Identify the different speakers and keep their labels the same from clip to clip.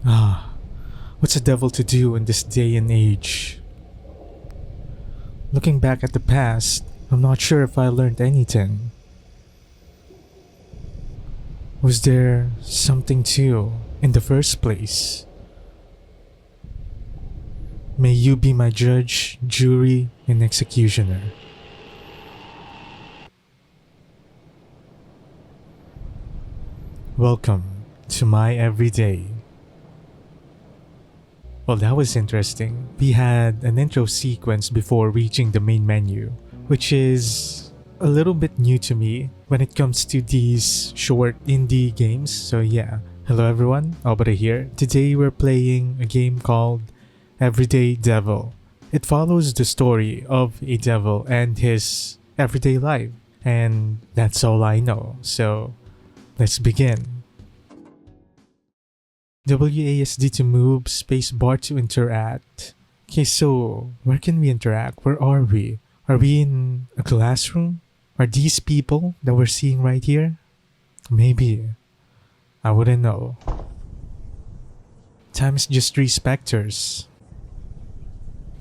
Speaker 1: Ah, what's a devil to do in this day and age? Looking back at the past, I'm not sure if I learned anything. Was there something to in the first place? May you be my judge, jury, and executioner. Welcome to my everyday. Well, that was interesting. We had an intro sequence before reaching the main menu, which is a little bit new to me when it comes to these short indie games. So yeah, hello everyone, Albert here. Today we're playing a game called Everyday Devil. It follows the story of a devil and his everyday life, and that's all I know. So let's begin. WASD to move, spacebar to interact. Okay, so where can we interact? Where are we? Are we in a classroom? Are these people that we're seeing right here? Maybe. I wouldn't know. Time's just three specters.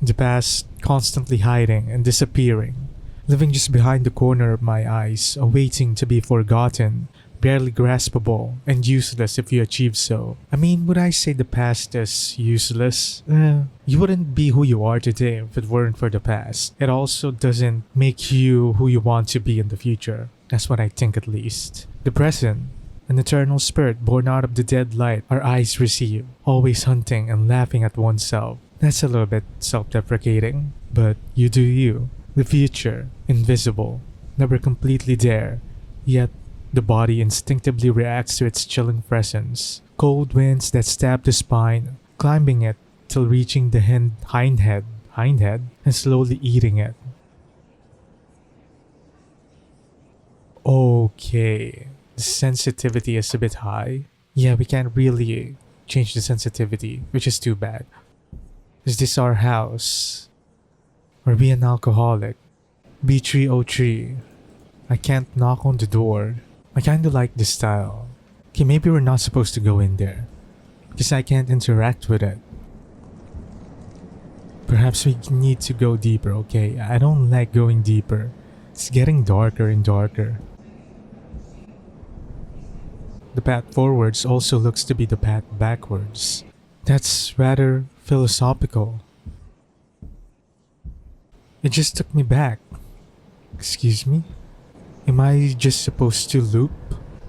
Speaker 1: The past constantly hiding and disappearing, living just behind the corner of my eyes, awaiting to be forgotten, barely graspable, and useless if you achieve so. I mean, would I say the past is useless? You wouldn't be who you are today if it weren't for the past. It also doesn't make you who you want to be in the future. That's what I think, at least. The present, an eternal spirit born out of the dead light our eyes receive, always hunting and laughing at oneself. That's a little bit self-deprecating, but you do you. The future, invisible, never completely there, yet the body instinctively reacts to its chilling presence. Cold winds that stab the spine, climbing it till reaching the hindhead, and slowly eating it. Okay, the sensitivity is a bit high. Yeah, we can't really change the sensitivity, which is too bad. Is this our house? Are we an alcoholic? B303. I can't knock on the door. I kinda like this style. Okay, maybe we're not supposed to go in there, because I can't interact with it. Perhaps we need to go deeper, okay? I don't like going deeper. It's getting darker and darker. The path forwards also looks to be the path backwards. That's rather philosophical. It just took me back. Excuse me? Am I just supposed to loop?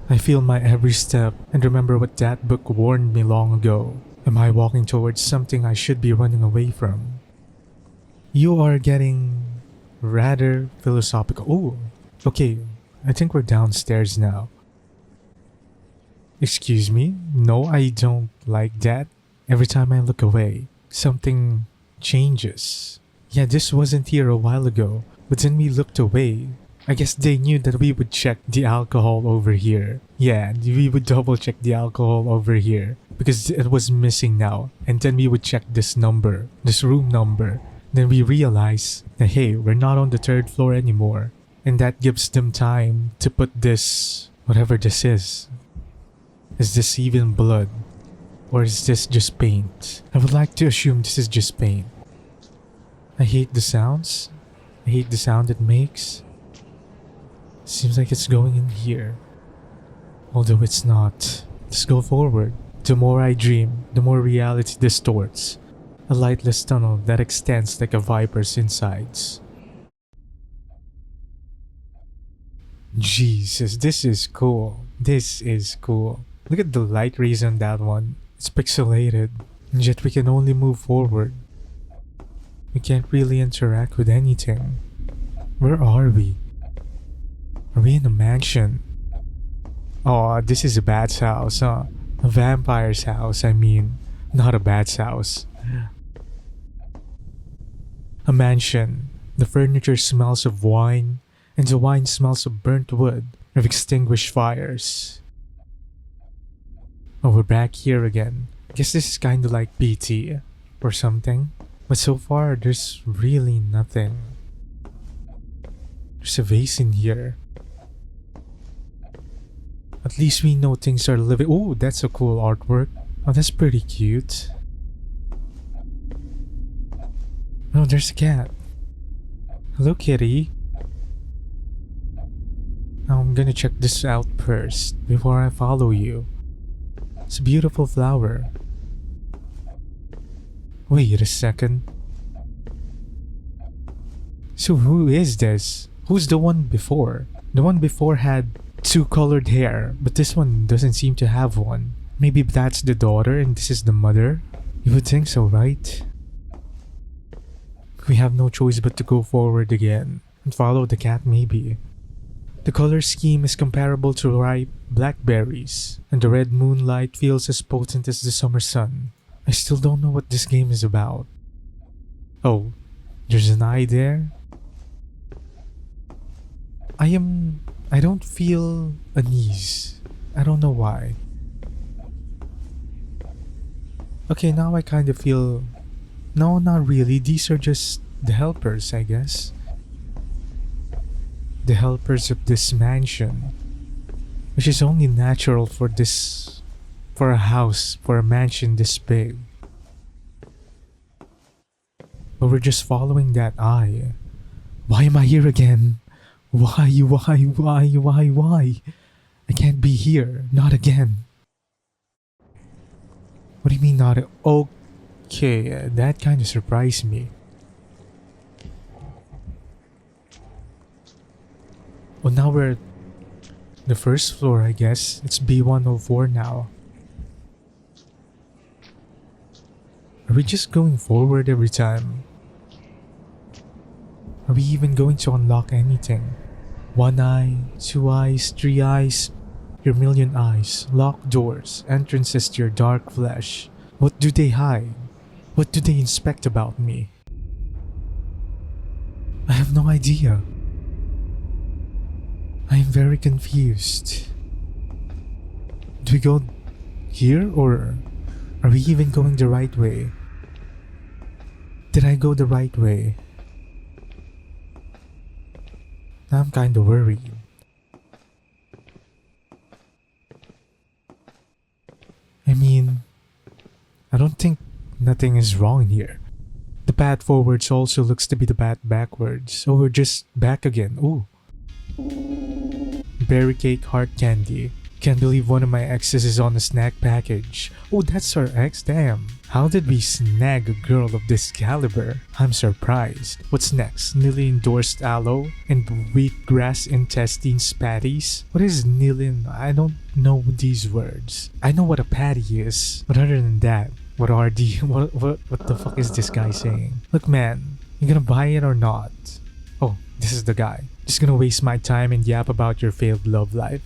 Speaker 1: I feel my every step and remember what that book warned me long ago. Am I walking towards something I should be running away from? You are getting rather philosophical. Oh, okay. I think we're downstairs now. Excuse me? No, I don't like that. Every time I look away, something changes. Yeah, this wasn't here a while ago, but then we looked away. I guess they knew that we would check the alcohol over here. Yeah, we would double check the alcohol over here because it was missing now. And then we would check this number, this room number. Then we realize that hey, we're not on the third floor anymore. And that gives them time to put this, whatever this is. Is this even blood? Or is this just paint? I would like to assume this is just paint. I hate the sounds. I hate the sound it makes. Seems like it's going in here. Although it's not. Let's go forward. The more I dream, the more reality distorts. A lightless tunnel that extends like a viper's insides. Jesus, this is cool. This is cool. Look at the light rays on that one. It's pixelated, and yet we can only move forward. We can't really interact with anything. Where are we? Are we in a mansion? Oh, this is a bat's house, huh? A vampire's house, I mean. Not a bat's house. A mansion. The furniture smells of wine, and the wine smells of burnt wood, of extinguished fires. Oh, we're back here again. I guess this is kinda like BT or something. But so far, there's really nothing. There's a vase in here. At least we know things are living. Oh, that's a cool artwork. Oh, that's pretty cute. Oh, there's a cat. Hello, kitty. Now I'm gonna check this out first before I follow you. It's a beautiful flower. Wait a second. So who is this? Who's the one before? The one before had two colored hair, but this one doesn't seem to have one. Maybe that's the daughter and this is the mother? You would think so, right? We have no choice but to go forward again and follow the cat maybe. The color scheme is comparable to ripe blackberries, and the red moonlight feels as potent as the summer sun. I still don't know what this game is about. Oh, there's an eye there? I don't feel unease. I don't know why. Okay, now I kind of feel... No, not really. These are just the helpers, I guess. The helpers of this mansion. Which is only natural for this... For a house, for a mansion this big. But we're just following that eye. Why am I here again? Why? I can't be here. Not again. What do you mean not? Okay, that kind of surprised me. Well, now we're at the first floor, I guess. It's B104 now. Are we just going forward every time? Are we even going to unlock anything? One eye, two eyes, three eyes, your million eyes, locked doors, entrances to your dark flesh. What do they hide? What do they inspect about me? I have no idea. I am very confused. Do we go here or are we even going the right way? Did I go the right way? Now I'm kinda worried. I mean, I don't think nothing is wrong here. The path forwards also looks to be the path backwards, so we're just back again. Ooh. Berry cake heart candy. Can't believe one of my exes is on a snack package. Oh, that's our ex? Damn. How did we snag a girl of this caliber? I'm surprised. What's next? Newly endorsed aloe and wheatgrass intestines patties? What is newly? I don't know these words. I know what a patty is, but other than that, what are the what the fuck is this guy saying? Look, man, you gonna buy it or not? Oh, this is the guy. Just gonna waste my time and yap about your failed love life.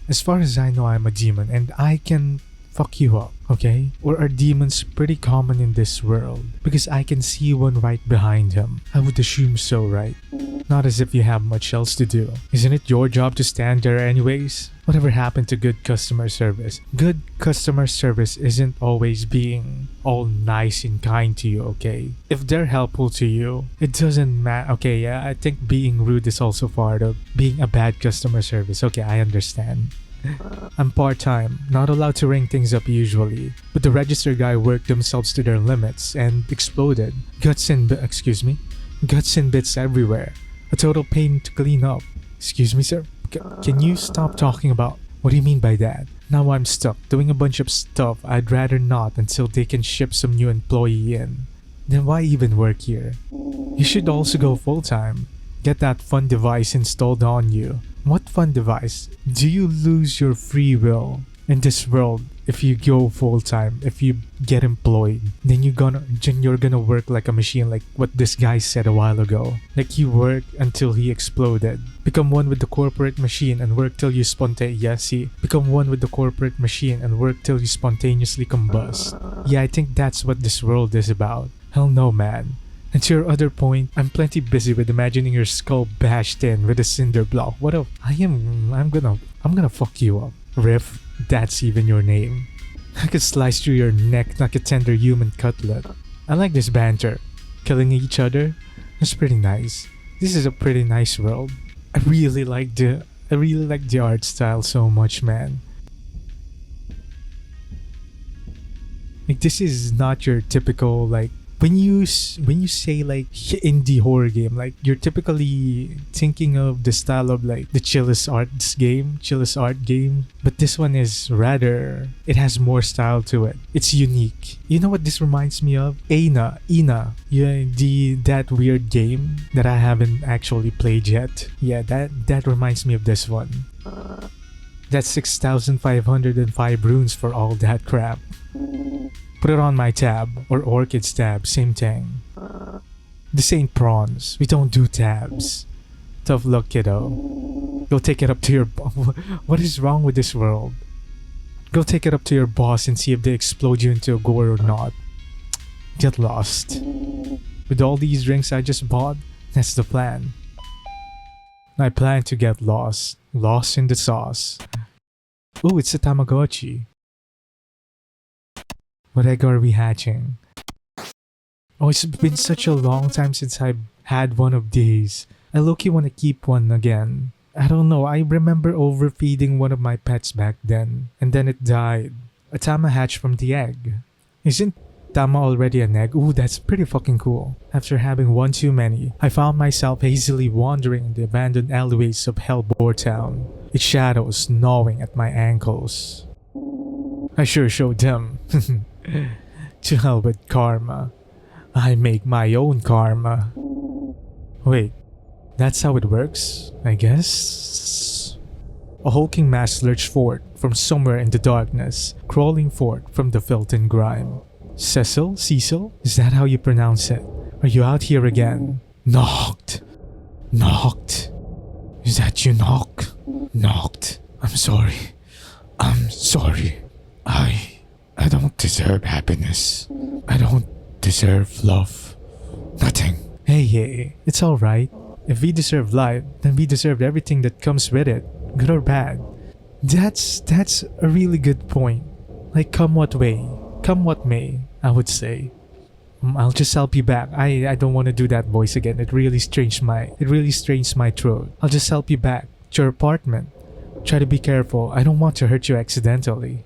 Speaker 1: As far as I know, I'm a demon and I can fuck you up, okay? Or are demons pretty common in this world? Because I can see one right behind him. I would assume so, right? Not as if you have much else to do. Isn't it your job to stand there anyways? Whatever happened to good customer service? Good customer service isn't always being all nice and kind to you, okay? If they're helpful to you, it doesn't matter. Okay, yeah, I think being rude is also part of being a bad customer service. Okay, I understand. I'm part-time, not allowed to ring things up usually, but the register guy worked themselves to their limits and exploded. Guts and bits everywhere. A total pain to clean up. Excuse me, sir? Can you stop talking about... What do you mean by that? Now I'm stuck doing a bunch of stuff I'd rather not until they can ship some new employee in. Then why even work here? You should also go full-time. Get that fun device installed on you. What fun device? Do you lose your free will in this world if you go full-time, if you get employed? Then you're gonna work like a machine, like what this guy said a while ago. Like he worked until he exploded. Become one with the corporate machine and work till you become one with the corporate machine and work till you spontaneously combust. Yeah, I think that's what this world is about. Hell no, man. And to your other point, I'm plenty busy with imagining your skull bashed in with a cinder block. I'm gonna fuck you up. Riff, that's even your name. I could slice through your neck like a tender human cutlet. I like this banter. Killing each other? That's pretty nice. This is a pretty nice world. I really like the art style so much, man. Like this is not your typical like when you say like indie horror game, like you're typically thinking of the style of like the chillest art game. But this one is rather it has more style to it. It's unique. You know what this reminds me of? Ina. Yeah, that weird game that I haven't actually played yet. Yeah, that reminds me of this one. That's 6,505 runes for all that crap. Put it on my tab, or Orchid's tab, same thing. This ain't prawns, we don't do tabs. Tough luck, kiddo. Go take it up to your what is wrong with this world? Go take it up to your boss and see if they explode you into a gore or not. Get lost. With all these drinks I just bought, that's the plan. I plan to get lost. Lost in the sauce. Ooh, it's a Tamagotchi. What egg are we hatching? Oh, it's been such a long time since I've had one of these. I low-key want to keep one again. I don't know, I remember overfeeding one of my pets back then, and then it died. A Tama hatched from the egg. Isn't Tama already an egg? Ooh, that's pretty fucking cool. After having one too many, I found myself hazily wandering in the abandoned alleyways of Hellbore Town, its shadows gnawing at my ankles. I sure showed them. To hell with karma. I make my own karma. Wait, that's how it works, I guess? A hulking mass lurched forth from somewhere in the darkness, crawling forth from the filth and grime. Cecil? Is that how you pronounce it? Are you out here again? Knocked. Is that you, Knock? Knocked. I'm sorry. I don't deserve happiness. I don't deserve love. Nothing. Hey, it's alright. If we deserve life, then we deserve everything that comes with it, good or bad. That's a really good point. Like come what may, I would say. I'll just help you back. I don't want to do that voice again. It really strains my throat. I'll just help you back to your apartment. Try to be careful. I don't want to hurt you accidentally.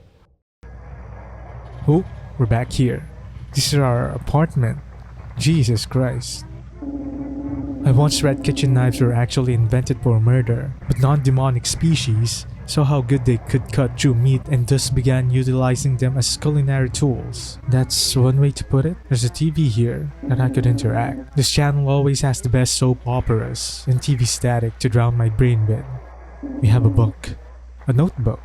Speaker 1: Oh, we're back here. This is our apartment. Jesus Christ. I once read kitchen knives were actually invented for murder, but non-demonic species saw how good they could cut through meat and thus began utilizing them as culinary tools. That's one way to put it. There's a TV here that I could interact. This channel always has the best soap operas and TV static to drown my brain with. We have a book, a notebook,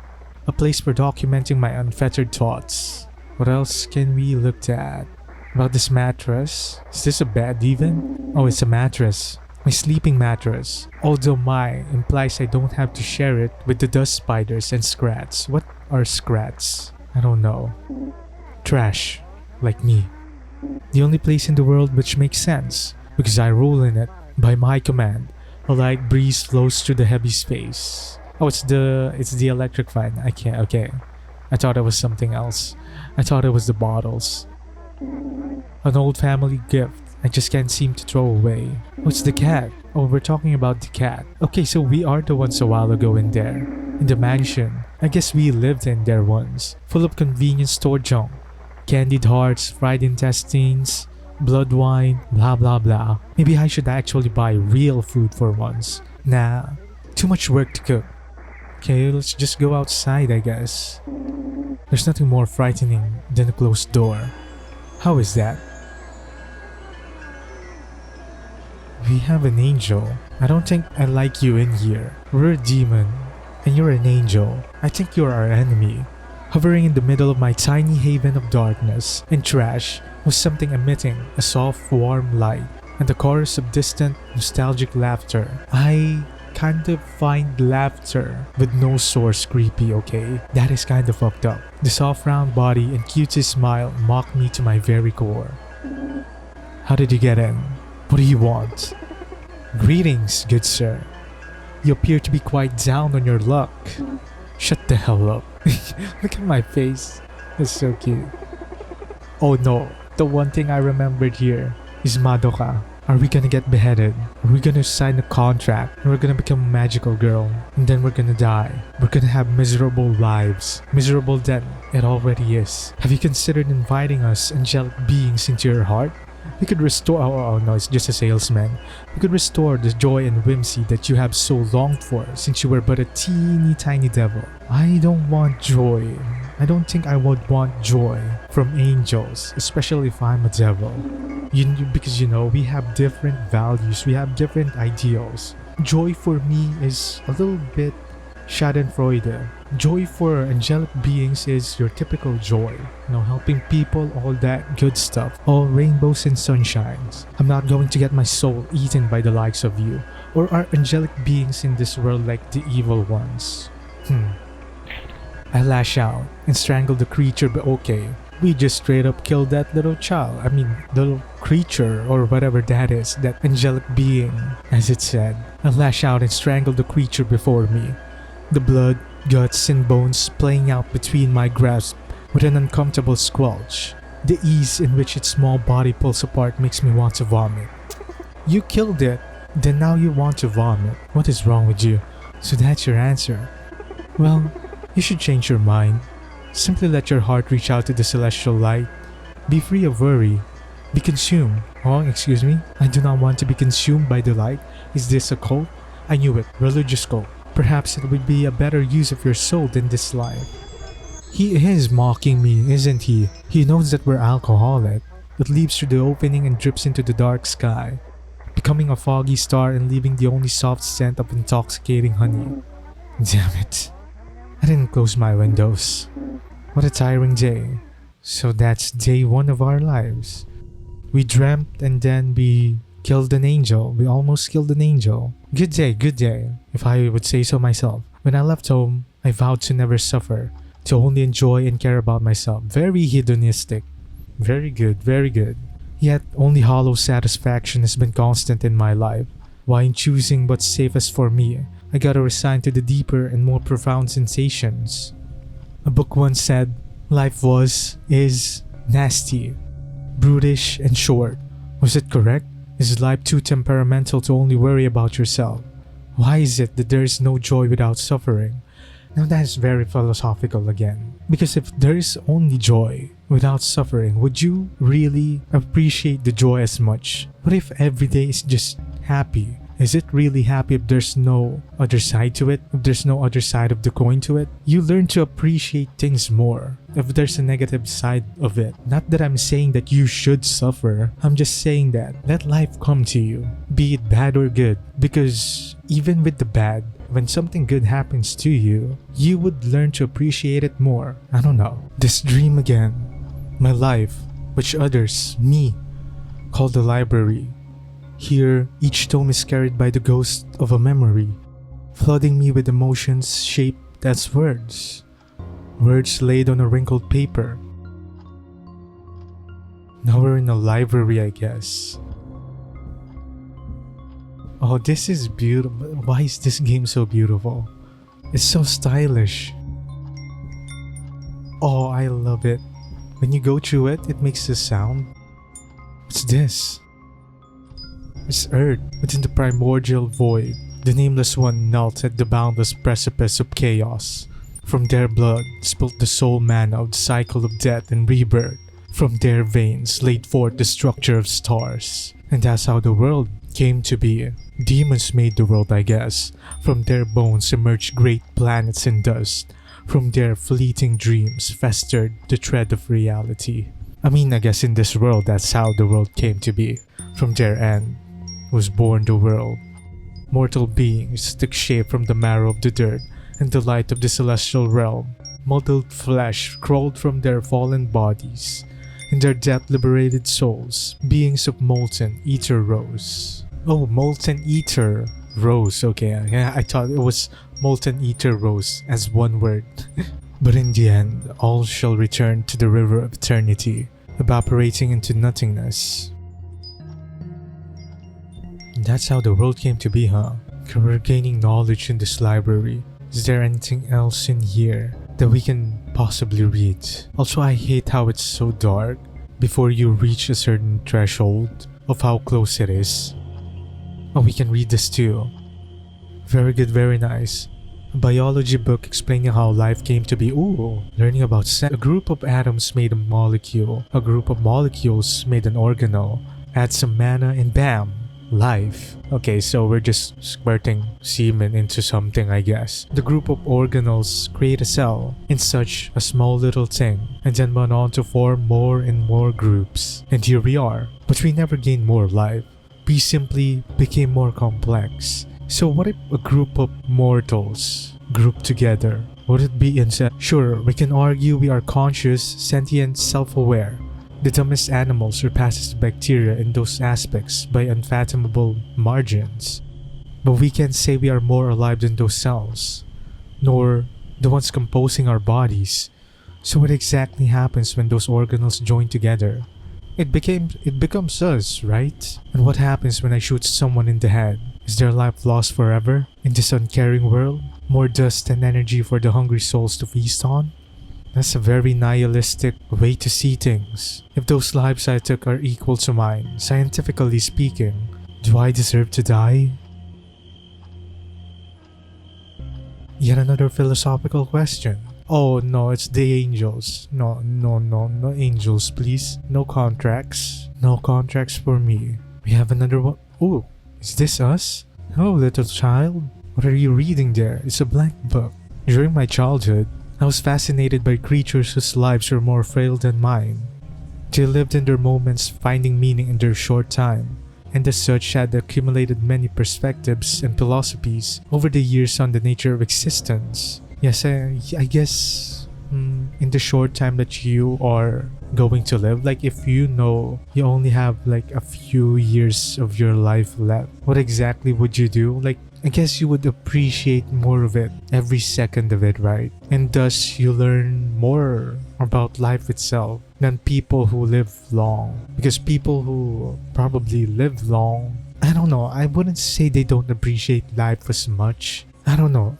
Speaker 1: a place for documenting my unfettered thoughts. What else can we look at? About this mattress? Is this a bed even? Oh, it's a mattress. My sleeping mattress. Although my implies I don't have to share it with the dust spiders and scrats. What are scrats? I don't know. Trash. Like me. The only place in the world which makes sense, because I rule in it by my command. A light breeze flows through the heavy space. Oh, it's the electric fan. I can't. Okay. I thought it was something else. I thought it was the bottles. An old family gift I just can't seem to throw away. Oh, it's the cat. Oh, we're talking about the cat. Okay, so we are the ones a while ago in there. In the mansion. I guess we lived in there once. Full of convenience store junk. Candied hearts, fried intestines, blood wine, blah blah blah. Maybe I should actually buy real food for once. Nah, too much work to cook. Okay, let's just go outside, I guess. There's nothing more frightening than a closed door. How is that? We have an angel. I don't think I like you in here. We're a demon, and you're an angel. I think you're our enemy. Hovering in the middle of my tiny haven of darkness and trash was something emitting a soft, warm light, and a chorus of distant, nostalgic laughter. I kind of find laughter with no source creepy, okay? That is kind of fucked up. The soft round body and cutest smile mock me to my very core. How did you get in? What do you want? Greetings, good sir. You appear to be quite down on your luck. Shut the hell up. Look at my face. That's so cute. Oh no, the one thing I remembered here is Madoka. Are we gonna get beheaded? Are we gonna sign a contract? And we're gonna become a magical girl? And then we're gonna die. We're gonna have miserable lives. Miserable than it already is. Have you considered inviting us angelic beings into your heart? We could restore— oh no, it's just a salesman. We could restore the joy and whimsy that you have so longed for since you were but a teeny tiny devil. I don't want joy. I don't think I would want joy from angels, especially if I'm a devil. Because we have different values, we have different ideals. Joy for me is a little bit Schadenfreude. Joy for angelic beings is your typical joy. Helping people, all that good stuff. All rainbows and sunshines. I'm not going to get my soul eaten by the likes of you. Or are angelic beings in this world like the evil ones? I lash out and strangle the creature, but okay. We just straight up killed that little child. Little creature or whatever that is, that angelic being, as it said. I lash out and strangle the creature before me. The blood, guts, and bones playing out between my grasp with an uncomfortable squelch. The ease in which its small body pulls apart makes me want to vomit. You killed it, then now you want to vomit. What is wrong with you? So that's your answer. Well, you should change your mind. Simply let your heart reach out to the celestial light. Be free of worry. Be consumed. Oh, excuse me? I do not want to be consumed by the light. Is this a cult? I knew it. Religious cult. Perhaps it would be a better use of your soul than this life. He is mocking me, isn't he? He knows that we're alcoholic. It leaps through the opening and drips into the dark sky, becoming a foggy star and leaving the only soft scent of intoxicating honey. Damn it. I didn't close my windows. What a tiring day. So that's day 1 of our lives. We dreamt and then we killed an angel. We almost killed an angel. Good day, if I would say so myself. When I left home, I vowed to never suffer, to only enjoy and care about myself. Very hedonistic. Very good, very good. Yet, only hollow satisfaction has been constant in my life. While in choosing what's safest for me, I gotta resign to the deeper and more profound sensations. A book once said, life is nasty, brutish, and short. Was it correct? Is life too temperamental to only worry about yourself? Why is it that there is no joy without suffering? Now that is very philosophical again. Because if there is only joy without suffering, would you really appreciate the joy as much? What if every day is just happy? Is it really happy if there's no other side to it? If there's no other side of the coin to it? You learn to appreciate things more if there's a negative side of it. Not that I'm saying that you should suffer. I'm just saying that let life come to you, be it bad or good. Because even with the bad, when something good happens to you, you would learn to appreciate it more. I don't know. This dream again. My life, which others, me, call the library. Here, each tome is carried by the ghost of a memory, flooding me with emotions shaped as words. Words laid on a wrinkled paper. Now we're in a library, I guess. Oh, this is beautiful. Why is this game so beautiful? It's so stylish. Oh, I love it. When you go through it, it makes this sound. What's this? It's Earth within the primordial void. The nameless one knelt at the boundless precipice of chaos. From their blood spilt the soul manna of the cycle of death and rebirth. From their veins laid forth the structure of stars. And that's how the world came to be. Demons made the world, I guess. From their bones emerged great planets and dust. From their fleeting dreams festered the thread of reality. I guess in this world that's how the world came to be. From their end was born the world. Mortal beings took shape from the marrow of the dirt and the light of the celestial realm. Muddled flesh crawled from their fallen bodies. In their death-liberated souls, beings of molten ether rose. Oh, molten ether rose. Okay, yeah, I thought it was molten ether rose as one word. But in the end, all shall return to the river of eternity, evaporating into nothingness. That's how the world came to be, huh? We're gaining knowledge in this library. Is there anything else in here that we can possibly read? Also, I hate how it's so dark. Before you reach a certain threshold, of how close it is. Oh, we can read this too. Very good, very nice. A biology book explaining how life came to be. Ooh, learning about a group of atoms made a molecule. A group of molecules made an organelle. Add some mana and bam, life. Okay, so we're just squirting semen into something, I guess. The group of organelles create a cell in such a small little thing, and then went on to form more and more groups. And here we are. But we never gained more life. We simply became more complex. So what if a group of mortals grouped together? Would it be insane? Sure, we can argue we are conscious, sentient, self-aware. The dumbest animal surpasses bacteria in those aspects by unfathomable margins. But we can't say we are more alive than those cells, nor the ones composing our bodies. So what exactly happens when those organelles join together? It becomes us, right? And what happens when I shoot someone in the head? Is their life lost forever in this uncaring world? More dust and energy for the hungry souls to feast on? That's a very nihilistic way to see things. If those lives I took are equal to mine, scientifically speaking, do I deserve to die? Yet another philosophical question. Oh no, it's the angels. No angels, please. No contracts. No contracts for me. We have another one. Ooh, is this us? Hello, little child. What are you reading there? It's a blank book. During my childhood, I was fascinated by creatures whose lives were more frail than mine. They lived in their moments, finding meaning in their short time, and as such had accumulated many perspectives and philosophies over the years on the nature of existence. Yes, I guess in the short time that you are going to live, like if you know you only have like a few years of your life left, what exactly would you do? Like, I guess you would appreciate more of it, every second of it, right? And thus you learn more about life itself than people who live long. Because people who probably live long, I don't know, I wouldn't say they don't appreciate life as much. I don't know.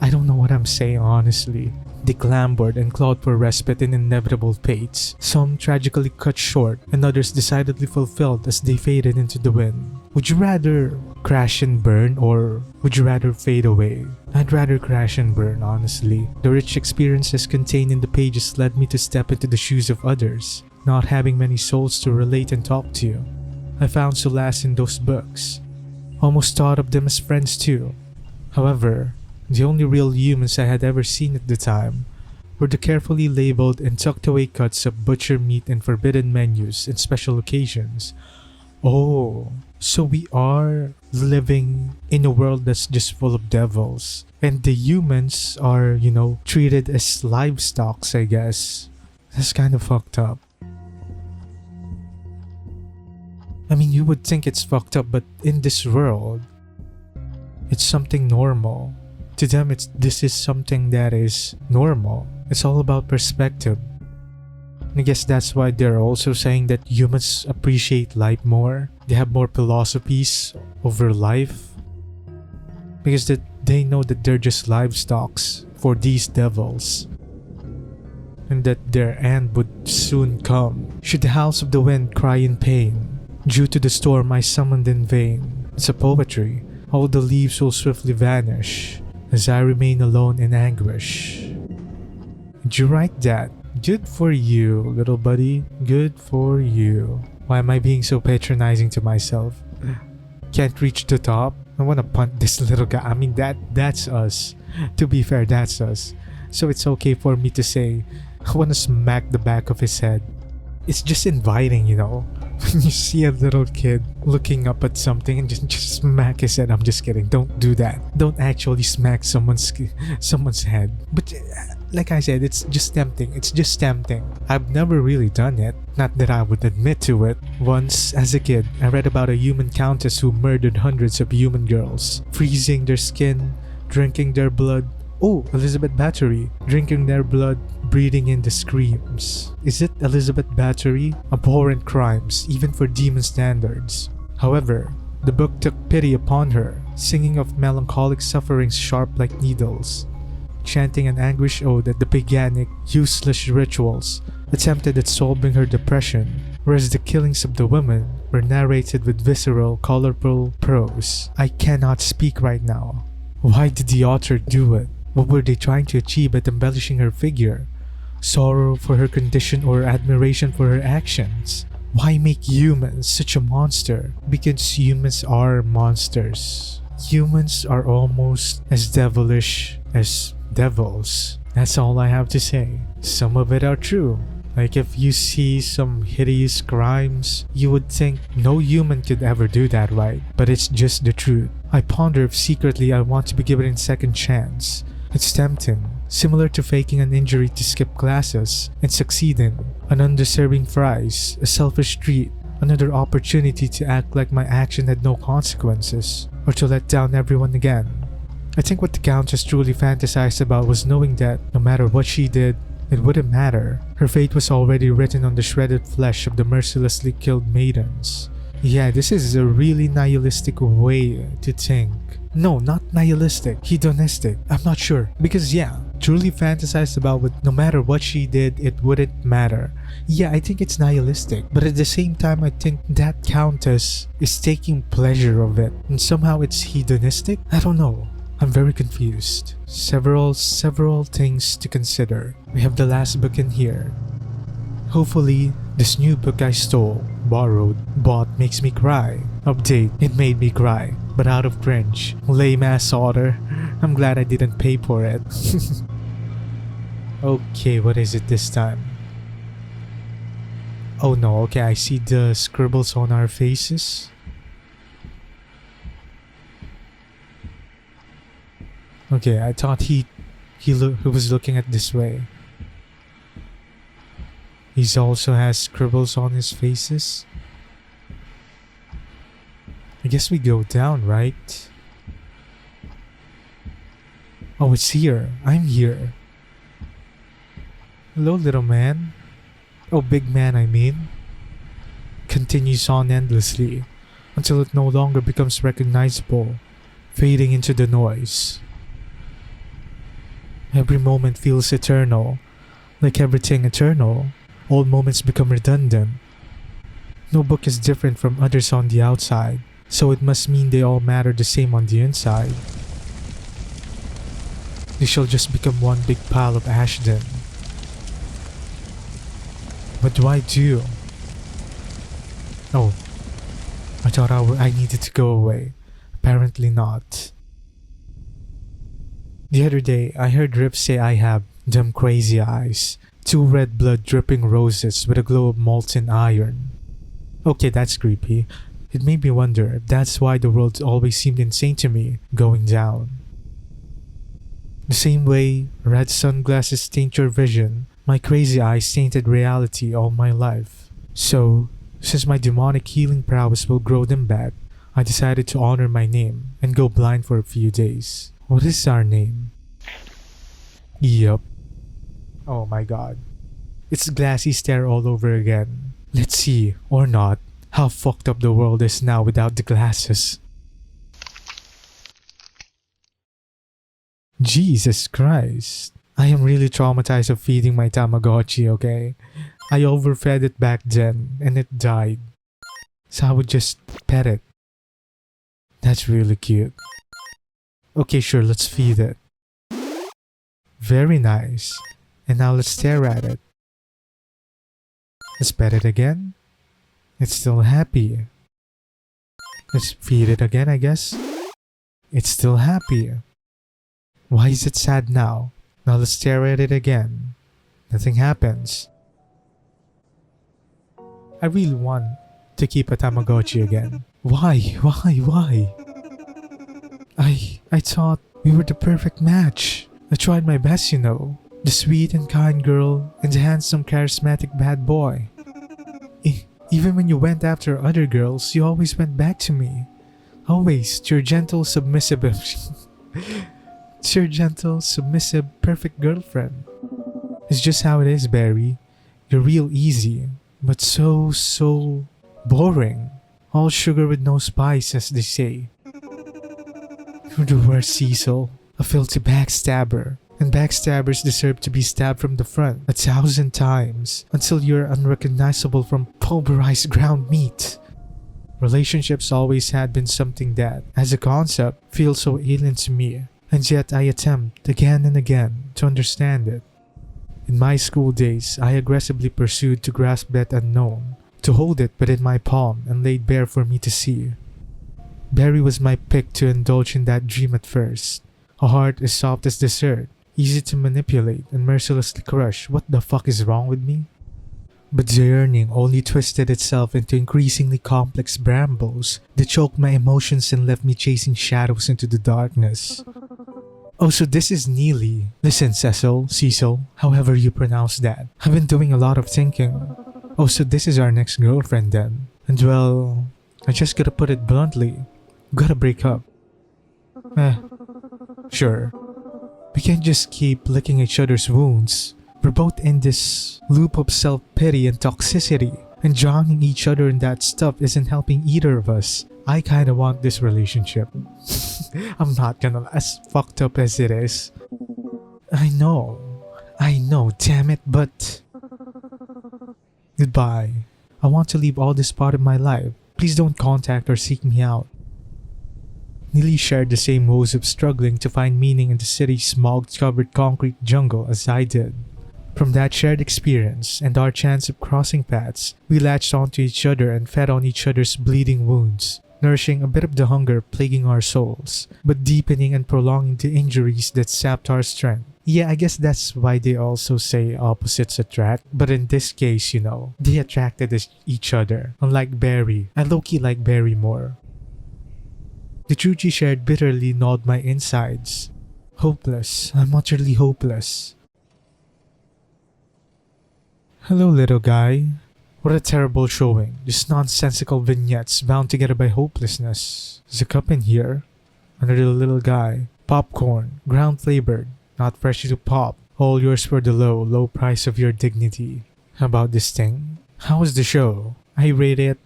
Speaker 1: I don't know what I'm saying, honestly. They clambered and clawed for respite in inevitable fates. Some tragically cut short, and others decidedly fulfilled as they faded into the wind. Would you rather crash and burn, or would you rather fade away? I'd rather crash and burn, honestly. The rich experiences contained in the pages led me to step into the shoes of others, not having many souls to relate and talk to. I found solace in those books. Almost thought of them as friends too. However, the only real humans I had ever seen at the time were the carefully labeled and tucked away cuts of butcher meat and forbidden menus and special occasions. Oh, so we are living in a world that's just full of devils. And the humans are, treated as livestock, I guess. That's kind of fucked up. I mean, you would think it's fucked up, but in this world, it's something normal. To them, this is something that is normal. It's all about perspective. And I guess that's why they're also saying that humans appreciate life more. They have more philosophies over life. Because they know that they're just livestock for these devils. And that their end would soon come. Should the house of the wind cry in pain, due to the storm I summoned in vain. It's a poetry. All the leaves will swiftly vanish as I remain alone in anguish. Did you write that? Good for you, little buddy. Good for you. Why am I being so patronizing to myself? Can't reach the top? I wanna punt this little guy. I mean, that's us. To be fair, that's us. So it's okay for me to say, I wanna smack the back of his head. It's just inviting, When you see a little kid looking up at something and just smack his head. I'm just kidding. Don't do that. Don't actually smack someone's head. But like I said, it's just tempting. It's just tempting. I've never really done it. Not that I would admit to it. Once, as a kid, I read about a human countess who murdered hundreds of human girls, freezing their skin, drinking their blood. Oh, Elizabeth Bathory, drinking their blood, breathing in the screams. Is it Elizabeth Bathory? Abhorrent crimes, even for demon standards. However, the book took pity upon her, singing of melancholic sufferings sharp like needles, chanting an anguish ode at the paganic, useless rituals attempted at solving her depression, whereas the killings of the women were narrated with visceral, colorful prose. I cannot speak right now. Why did the author do it? What were they trying to achieve by embellishing her figure? Sorrow for her condition or admiration for her actions? Why make humans such a monster? Because humans are monsters. Humans are almost as devilish as devils. That's all I have to say. Some of it are true. Like if you see some hideous crimes, you would think no human could ever do that, right? But it's just the truth. I ponder if secretly I want to be given a second chance. It's tempting, similar to faking an injury to skip classes and succeeding, an undeserving prize, a selfish treat, another opportunity to act like my action had no consequences, or to let down everyone again. I think what the Countess truly fantasized about was knowing that, no matter what she did, it wouldn't matter. Her fate was already written on the shredded flesh of the mercilessly killed maidens. Yeah, this is a really nihilistic way to think. No, not nihilistic, hedonistic. I'm not sure. Because yeah, truly fantasized about what no matter what she did, it wouldn't matter. Yeah, I think it's nihilistic. But at the same time, I think that Countess is taking pleasure of it. And somehow it's hedonistic? I don't know. I'm very confused. Several things to consider. We have the last book in here. Hopefully, this new book I stole, borrowed, bought makes me cry. Update, it made me cry, but out of cringe. Lame ass order. I'm glad I didn't pay for it. Okay, what is it this time? Oh no, okay, I see the scribbles on our faces. Okay, I thought he was looking at this way. He also has scribbles on his faces. I guess we go down, right? Oh, it's here. I'm here. Hello, little man. Oh, big man, I mean. Continues on endlessly until it no longer becomes recognizable, fading into the noise. Every moment feels eternal. Like everything eternal, old moments become redundant. No book is different from others on the outside, so it must mean they all matter the same on the inside. They shall just become one big pile of ash then. What do I do? Oh, I thought I needed to go away. Apparently not. The other day, I heard Rip say I have them crazy eyes. Two red blood dripping roses with a glow of molten iron. Okay, that's creepy. It made me wonder if that's why the world always seemed insane to me, going down. The same way red sunglasses taint your vision, my crazy eyes tainted reality all my life. So, since my demonic healing prowess will grow them back, I decided to honor my name and go blind for a few days. What is our name? Yup. Oh my god. It's glassy stare all over again. Let's see, or not, how fucked up the world is now without the glasses. Jesus Christ. I am really traumatized of feeding my Tamagotchi, okay? I overfed it back then and it died. So I would just pet it. That's really cute. Okay, sure, let's feed it. Very nice. And now let's stare at it. Let's pet it again. It's still happy. Let's feed it again, I guess. It's still happy. Why is it sad now? Now let's stare at it again. Nothing happens. I really want to keep a Tamagotchi again. Why? I thought we were the perfect match. I tried my best, you know. The sweet and kind girl and the handsome charismatic bad boy. Even when you went after other girls, you always went back to me. Always, to your gentle, submissive... to your gentle, submissive, perfect girlfriend. It's just how it is, Barry. You're real easy, but so boring. All sugar with no spice, as they say. You're the worst, Cecil. A filthy backstabber. And backstabbers deserve to be stabbed from the front 1,000 times until you're unrecognizable from pulverized ground meat. Relationships always had been something that, as a concept, feels so alien to me, and yet I attempt again and again to understand it. In my school days, I aggressively pursued to grasp that unknown, to hold it within my palm and laid bare for me to see. Barry was my pick to indulge in that dream at first. A heart as soft as dessert, easy to manipulate and mercilessly crush. What the fuck is wrong with me? But the yearning only twisted itself into increasingly complex brambles that choked my emotions and left me chasing shadows into the darkness. Oh, so this is Neely. Listen, Cecil, however you pronounce that. I've been doing a lot of thinking. Oh, so this is our next girlfriend then. And well, I just gotta put it bluntly. Gotta break up. Sure. We can't just keep licking each other's wounds. We're both in this loop of self-pity and toxicity, and drowning each other in that stuff isn't helping either of us. I kinda want this relationship. I'm not gonna lie, as fucked up as it is. I know, damn it, but... Goodbye. I want to leave all this part of my life. Please don't contact or seek me out. Neely shared the same woes of struggling to find meaning in the city's smog-covered concrete jungle as I did. From that shared experience and our chance of crossing paths, we latched onto each other and fed on each other's bleeding wounds, nourishing a bit of the hunger plaguing our souls, but deepening and prolonging the injuries that sapped our strength. Yeah, I guess that's why they also say opposites attract, but in this case, they attracted each other. Unlike Barry, I low-key like Barry more. The truth she shared bitterly gnawed my insides. Hopeless. I'm utterly hopeless. Hello, little guy. What a terrible showing. Just nonsensical vignettes bound together by hopelessness. There's a cup in here. Under the little guy. Popcorn. Ground flavored. Not fresh to pop. All yours for the low, low price of your dignity. How about this thing? How was the show? I rate it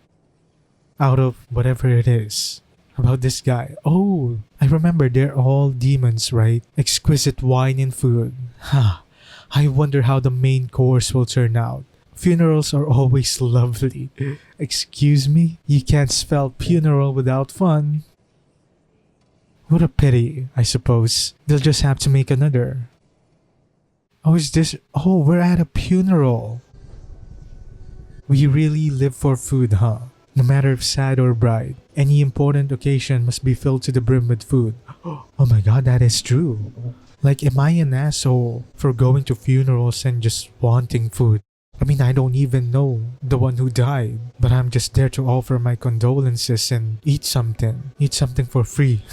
Speaker 1: out of whatever it is. About this guy. Oh, I remember they're all demons, right? Exquisite wine and food. Ha. I wonder how the main course will turn out. Funerals are always lovely. Excuse me? You can't spell funeral without fun. What a pity, I suppose. They'll just have to make another. Oh, we're at a funeral. We really live for food, huh? No matter if sad or bright, any important occasion must be filled to the brim with food. Oh my god, that is true. Like, am I an asshole for going to funerals and just wanting food? I mean, I don't even know the one who died, but I'm just there to offer my condolences and eat something. Eat something for free.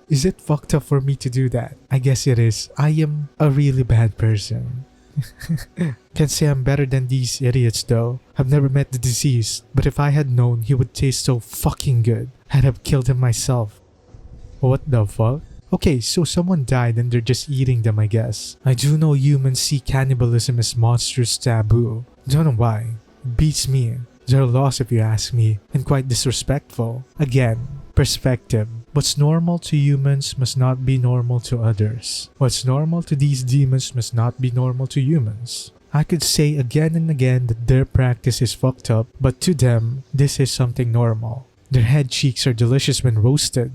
Speaker 1: Is it fucked up for me to do that? I guess it is. I am a really bad person. Can't say I'm better than these idiots though. I've never met the deceased, but if I had known he would taste so fucking good, I'd have killed him myself. What the fuck? Okay, so someone died and they're just eating them, I guess. I do know humans see cannibalism as monstrous taboo. Don't know why. It beats me. They're lost if you ask me, and quite disrespectful. Again, perspective. What's normal to humans must not be normal to others. What's normal to these demons must not be normal to humans. I could say again and again that their practice is fucked up, but to them, this is something normal. Their head cheeks are delicious when roasted,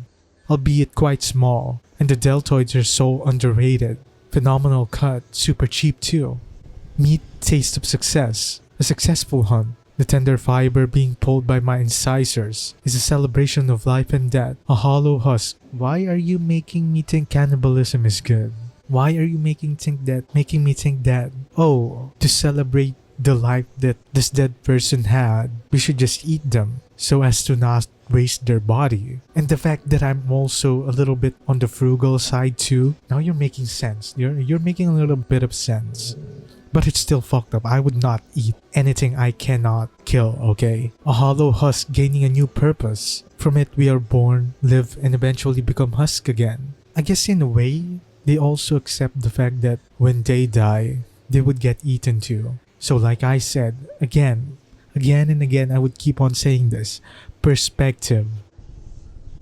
Speaker 1: albeit quite small, and the deltoids are so underrated. Phenomenal cut, super cheap too. Meat, taste of success, a successful hunt. The tender fiber being pulled by my incisors is a celebration of life and death, a hollow husk. Why are you making me think cannibalism is good? Why are you making me think that, oh, to celebrate the life that this dead person had, we should just eat them so as to not waste their body. And the fact that I'm also a little bit on the frugal side too, now you're making sense. You're making a little bit of sense. But it's still fucked up. I would not eat anything I cannot kill, okay? A hollow husk gaining a new purpose. From it we are born, live, and eventually become husk again. I guess in a way, they also accept the fact that when they die, they would get eaten too. So like I said, again and again, I would keep on saying this. Perspective.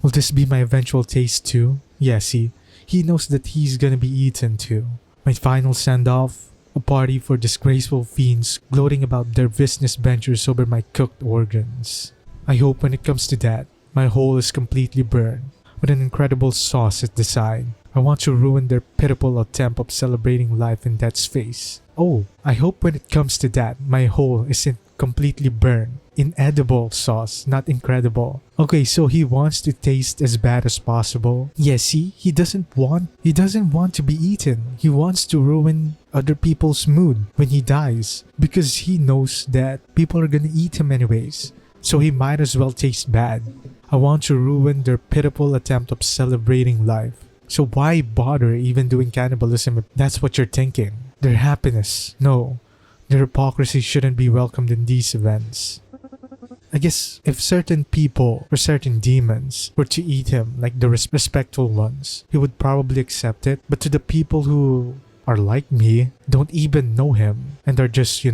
Speaker 1: Will this be my eventual taste too? Yeah, see, he knows that he's gonna be eaten too. My final send-off? A party for disgraceful fiends gloating about their business ventures over my cooked organs. I hope when it comes to that, my hole is completely burned, with an incredible sauce at the side. I want to ruin their pitiful attempt of celebrating life in that space. Oh, I hope when it comes to that, my hole isn't completely burned. Inedible sauce, not incredible. Okay, so he wants to taste as bad as possible. Yeah, see, he doesn't want to be eaten. He wants to ruin other people's mood when he dies because he knows that people are gonna eat him anyways. So he might as well taste bad. I want to ruin their pitiful attempt of celebrating life. So why bother even doing cannibalism if that's what you're thinking? Their happiness, no. Their hypocrisy shouldn't be welcomed in these events. I guess if certain people or certain demons were to eat him, like the respectful ones, he would probably accept it. But to the people who are like me, don't even know him, and are just,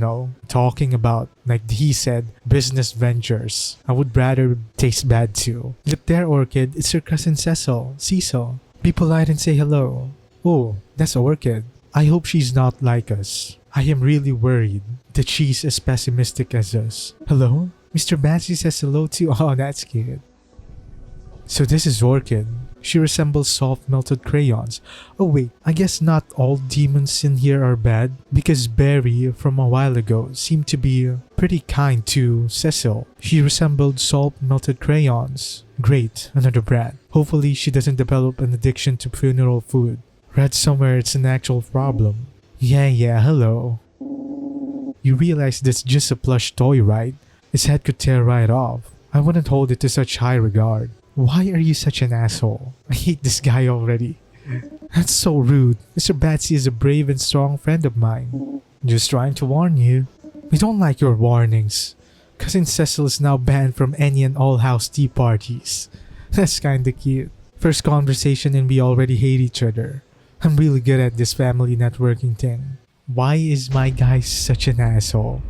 Speaker 1: talking about, like he said, business ventures, I would rather taste bad too. Look there, Orchid, it's your cousin Cecil. Be polite and say hello. Oh, that's Orchid. I hope she's not like us. I am really worried that she's as pessimistic as us. Hello? Mr. Batsy says hello too. Oh, that's cute. So this is Orchid. She resembles soft melted crayons. Oh wait, I guess not all demons in here are bad, because Barry from a while ago seemed to be pretty kind to Cecil. She resembled salt melted crayons. Great, another brat. Hopefully she doesn't develop an addiction to funeral food. Read somewhere it's an actual problem. Yeah, hello. You realize that's just a plush toy, right? Its head could tear right off. I wouldn't hold it to such high regard. Why are you such an asshole? I hate this guy already. That's so rude. Mr. Batsy is a brave and strong friend of mine. Just trying to warn you. We don't like your warnings. Cousin Cecil is now banned from any and all house tea parties. That's kinda cute. First conversation and we already hate each other. I'm really good at this family networking thing. Why is my guy such an asshole?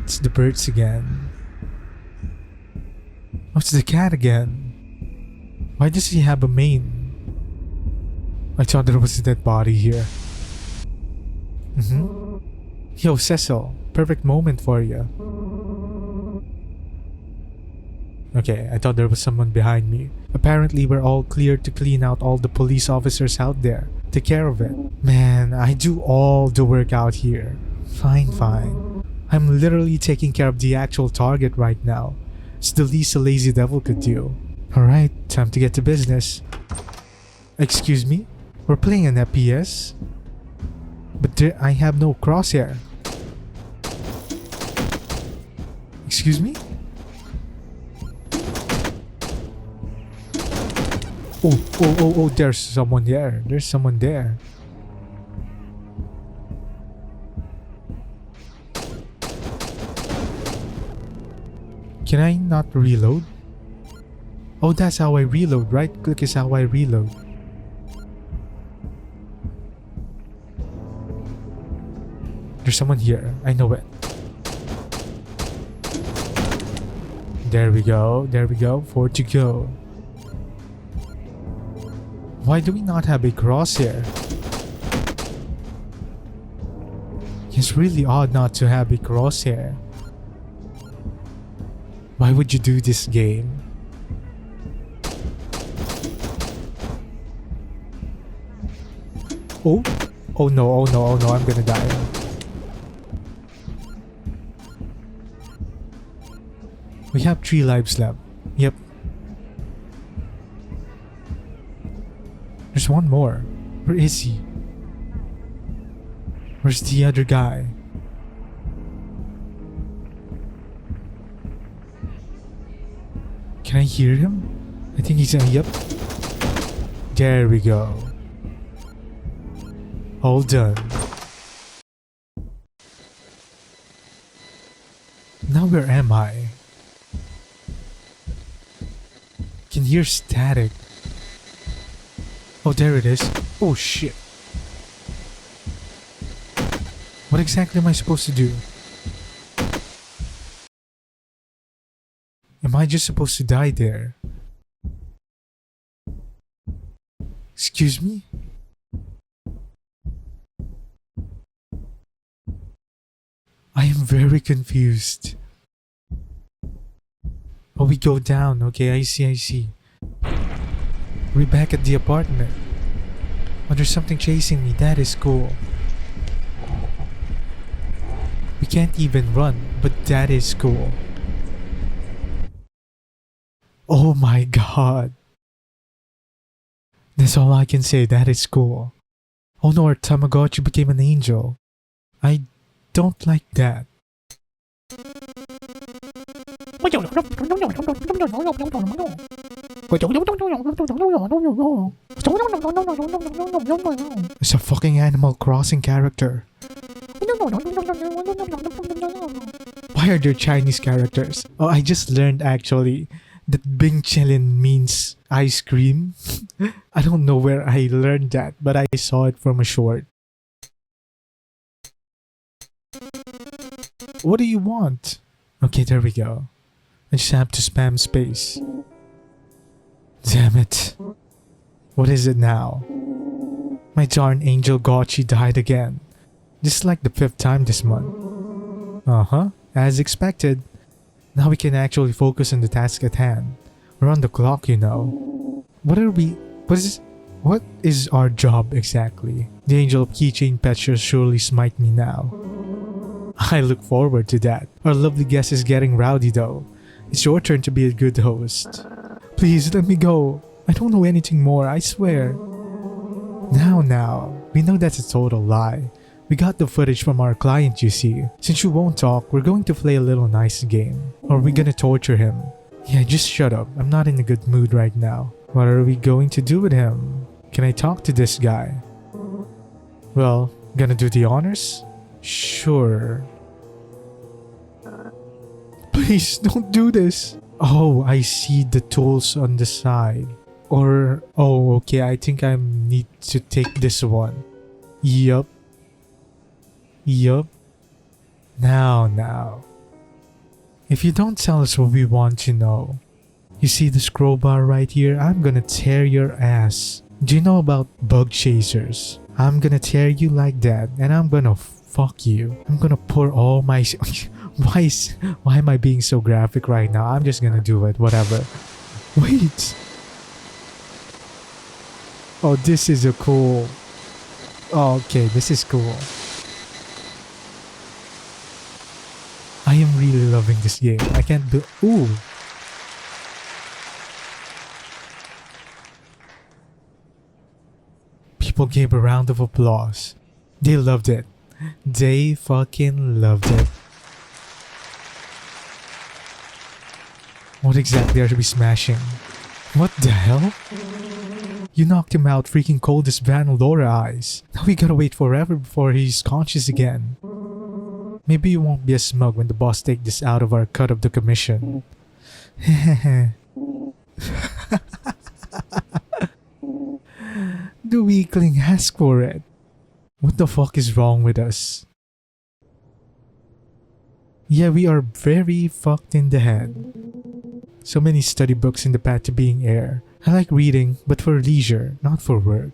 Speaker 1: It's the birds again. Oh, it's the cat again. Why does he have a mane? I thought there was a dead body here. Yo, Cecil. Perfect moment for you. Okay, I thought there was someone behind me. Apparently, we're all clear to clean out all the police officers out there. Take care of it. Man, I do all the work out here. Fine. I'm literally taking care of the actual target right now. It's the least a lazy devil could do. Alright, time to get to business. Excuse me? We're playing an FPS? But I have no crosshair. Excuse me? Oh, there's someone there. There's someone there. Can I not reload? Oh, that's how I reload. Right click is how I reload. There's someone here. I know it. There we go. 4 to go. Why do we not have a crosshair? It's really odd not to have a crosshair. Why would you do this game? Oh no, I'm gonna die. We have 3 lives left. Yep. There's one more. Where is he? Where's the other guy? Can I hear him? I think he's yep. There we go. All done. Now where am I? Can hear static. Oh, there it is. Oh shit. What exactly am I supposed to do? Am I just supposed to die there? Excuse me? I am very confused. Oh, we go down. Okay, I see. We're back at the apartment. Oh, there's something chasing me. That is cool. We can't even run, but that is cool. Oh my god. That's all I can say. That is cool. Oh no, our Tamagotchi became an angel. I don't like that. It's a fucking Animal Crossing character. Why are there Chinese characters? Oh, I just learned actually that Bing Chillin means ice cream. I don't know where I learned that, but I saw it from a short. What do you want? Okay, there we go. I just have to spam space. Damn it. What is it now? My darn angel Gotchi died again. Just like the 5th time this month. Uh-huh, as expected. Now we can actually focus on the task at hand. We're on the clock, you know. What is our job exactly? The angel of keychain pet shall surely smite me now. I look forward to that. Our lovely guest is getting rowdy though. It's your turn to be a good host. Please let me go. I don't know anything more, I swear. Now, we know that's a total lie. We got the footage from our client, you see. Since you won't talk, we're going to play a little nice game. Or we're gonna torture him. Yeah, just shut up. I'm not in a good mood right now. What are we going to do with him? Can I talk to this guy? Well, gonna do the honors? Sure. Please don't do this. Oh, I see the tools on the side. Or, oh, okay, I think I need to take this one. Yup. Now. If you don't tell us what we want to know. You see the scroll bar right here? I'm gonna tear your ass. Do you know about bug chasers? I'm gonna tear you like that and I'm gonna fuck you. I'm gonna pour all my... Why am I being so graphic right now? I'm just gonna do it, whatever. Wait! Oh, this is a cool... Oh, okay, this is cool. I am really loving this game. I can't do... Ooh! People gave a round of applause. They loved it. They fucking loved it. What exactly are we smashing? What the hell? You knocked him out freaking cold as Van Laura eyes. Now we gotta wait forever before he's conscious again. Maybe you won't be as smug when the boss takes this out of our cut of the commission. The weakling asked for it. What the fuck is wrong with us? Yeah, we are very fucked in the head. So many study books in the path to being heir. I like reading, but for leisure, not for work.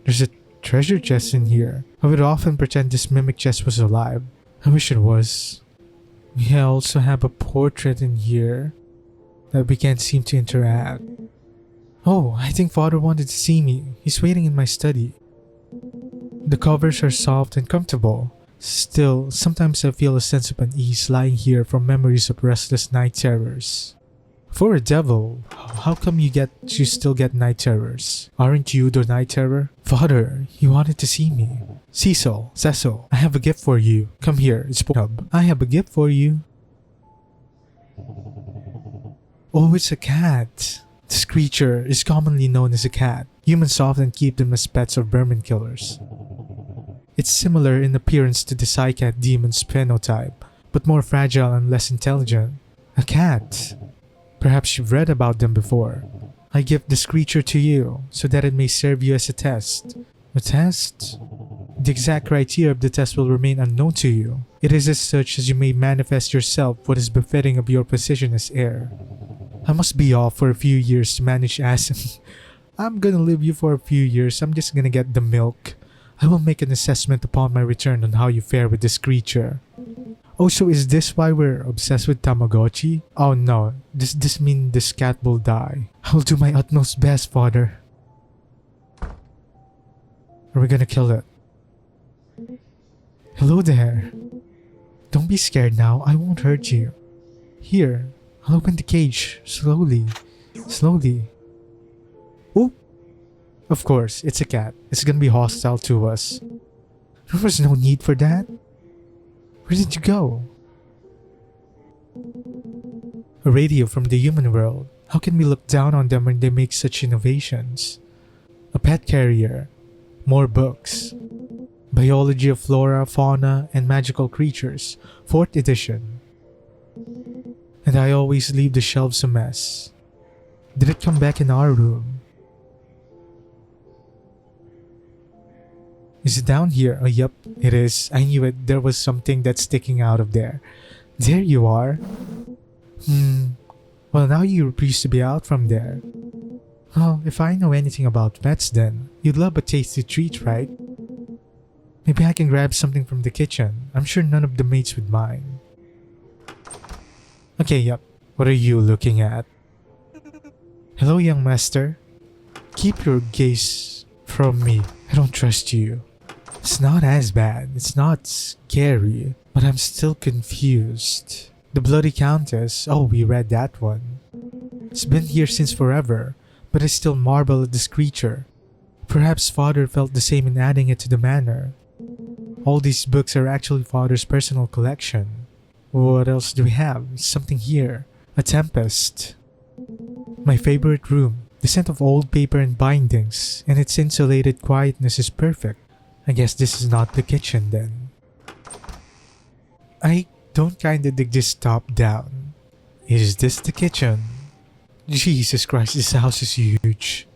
Speaker 1: There's a treasure chest in here. I would often pretend this mimic chest was alive. I wish it was. We also have a portrait in here that we can't seem to interact. Oh, I think father wanted to see me. He's waiting in my study. The covers are soft and comfortable. Still, sometimes I feel a sense of unease lying here from memories of restless night terrors. For a devil, how come you still get night terrors? Aren't you the night terror? Father, he wanted to see me. Cecil, I have a gift for you. Come here, it's Pornhub. I have a gift for you. Oh, it's a cat. This creature is commonly known as a cat. Humans often keep them as pets or vermin killers. It's similar in appearance to the Psycat demon's phenotype, but more fragile and less intelligent. A cat. Perhaps you've read about them before. I give this creature to you, so that it may serve you as a test. A test? The exact criteria of the test will remain unknown to you. It is as such as you may manifest yourself what is befitting of your position as heir. I must be off for a few years to manage as... I'm gonna leave you for a few years, I'm just gonna get the milk. I will make an assessment upon my return on how you fare with this creature. Oh, so is this why we're obsessed with Tamagotchi? Oh no, does this mean this cat will die? I will do my utmost best, father. Are we gonna kill it? Hello there. Don't be scared now, I won't hurt you. Here, I'll open the cage, slowly. Slowly. Oh! Of course, it's a cat. It's gonna be hostile to us. There was no need for that. Where did you go? A radio from the human world. How can we look down on them when they make such innovations? A pet carrier. More books. Biology of Flora, Fauna, and Magical Creatures. 4th edition. And I always leave the shelves a mess. Did it come back in our room? Is it down here? Oh, yep, it is. I knew it. There was something that's sticking out of there. There you are. Well, now you refuse to be out from there. Well, if I know anything about pets then, you'd love a tasty treat, right? Maybe I can grab something from the kitchen. I'm sure none of the mates would mind. Okay, yep. What are you looking at? Hello, young master. Keep your gaze from me. I don't trust you. It's not as bad. It's not scary. But I'm still confused. The Bloody Countess. Oh, we read that one. It's been here since forever. But I still marvel at this creature. Perhaps father felt the same in adding it to the manor. All these books are actually father's personal collection. What else do we have? Something here. A tempest. My favorite room. The scent of old paper and bindings, and its insulated quietness is perfect. I guess this is not the kitchen then. I don't kinda dig this top down. Is this the kitchen? Jesus Christ, this house is huge.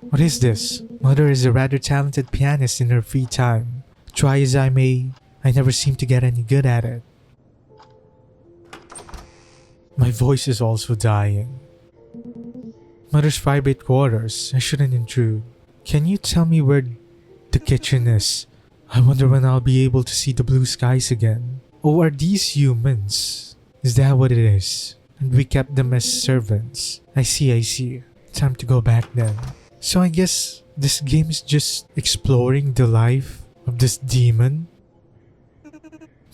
Speaker 1: What is this? Mother is a rather talented pianist in her free time. Try as I may, I never seem to get any good at it. My voice is also dying. Mother's private quarters. I shouldn't intrude. Can you tell me where the kitchen is? I wonder when I'll be able to see the blue skies again. Oh, are these humans? Is that what it is? And we kept them as servants. I see. Time to go back then. So I guess this game is just exploring the life of this demon?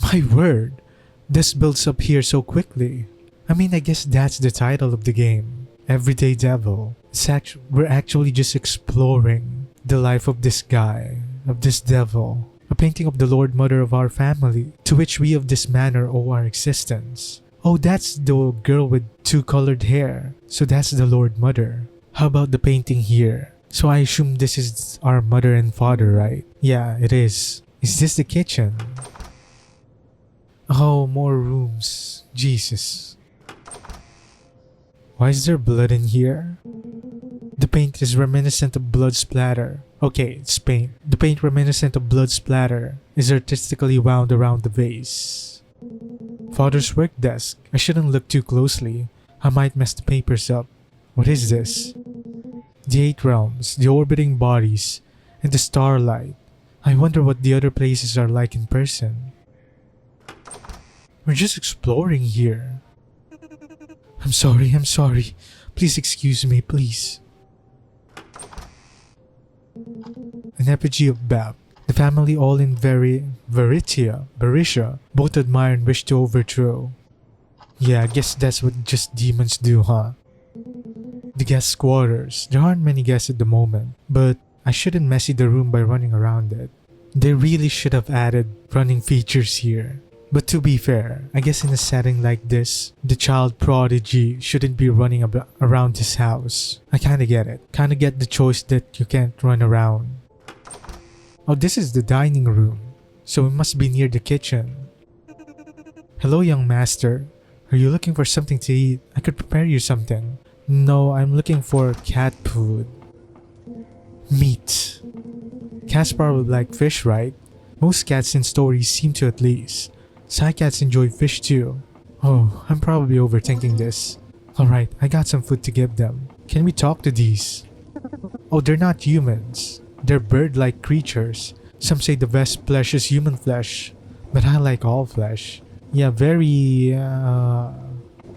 Speaker 1: My word! This builds up here so quickly. I mean, I guess that's the title of the game. Everyday Devil. We're actually just exploring the life of this guy, of this devil. A painting of the Lord Mother of our family, to which we of this manor owe our existence. Oh, that's the girl with 2 colored hair. So that's the Lord Mother. How about the painting here? So I assume this is our mother and father, right? Yeah, it is. Is this the kitchen? Oh, more rooms. Jesus. Why is there blood in here? The paint is reminiscent of blood splatter. Okay, it's paint. The paint reminiscent of blood splatter is artistically wound around the vase. Father's work desk. I shouldn't look too closely. I might mess the papers up. What is this? The 8 realms, the orbiting bodies, and the starlight. I wonder what the other places are like in person. We're just exploring here. I'm sorry. Please excuse me, please. An effigy of Bab. The family all in Barisha, both admire and wish to overthrow. Yeah, I guess that's what just demons do, huh? The guest quarters. There aren't many guests at the moment, but I shouldn't messy the room by running around it. They really should have added running features here. But to be fair, I guess in a setting like this, the child prodigy shouldn't be running around this house. I kinda get it. Kinda get the choice that you can't run around. Oh, this is the dining room, so it must be near the kitchen. Hello, young master. Are you looking for something to eat? I could prepare you something. No, I'm looking for cat food. Meat. Cats probably like fish, right? Most cats in stories seem to, at least. Psy cats enjoy fish too. Oh, I'm probably overthinking this. Alright, I got some food to give them. Can we talk to these? Oh, they're not humans. They're bird-like creatures. Some say the best flesh is human flesh, but I like all flesh. Yeah, very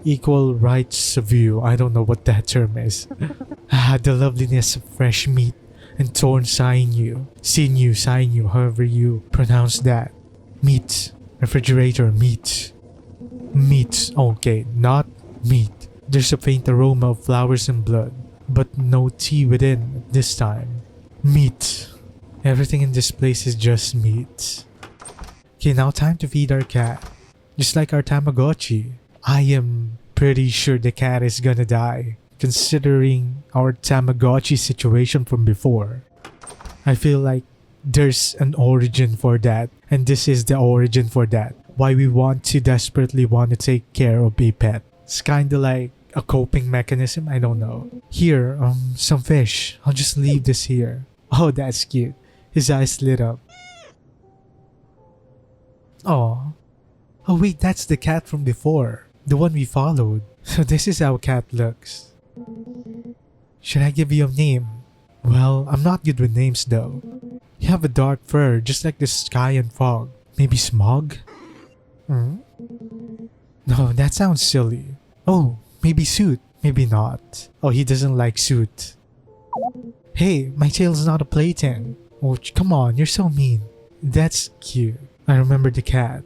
Speaker 1: equal rights view. I don't know what that term is. The loveliness of fresh meat and torn sinew, however you pronounce that. Meat, refrigerator, meat. Meat, okay, not meat. There's a faint aroma of flowers and blood, but no tea within this time. Meat. Everything in this place is just meat. Okay, now time to feed our cat. Just like our Tamagotchi. I am pretty sure the cat is gonna die, considering our Tamagotchi situation from before. I feel like there's an origin for that, and this is the origin for that. Why we desperately want to take care of a pet. It's kinda like a coping mechanism, I don't know. Here, some fish. I'll just leave this here. Oh, that's cute. His eyes lit up. Oh. Oh wait, that's the cat from before. The one we followed. So this is how a cat looks. Should I give you a name? Well, I'm not good with names though. You have a dark fur, just like the sky and fog. Maybe Smog? Hmm? No, that sounds silly. Oh, maybe Suit. Maybe not. Oh, he doesn't like Suit. Hey, my tail's not a plaything. Oh, come on, you're so mean. That's cute. I remember the cat.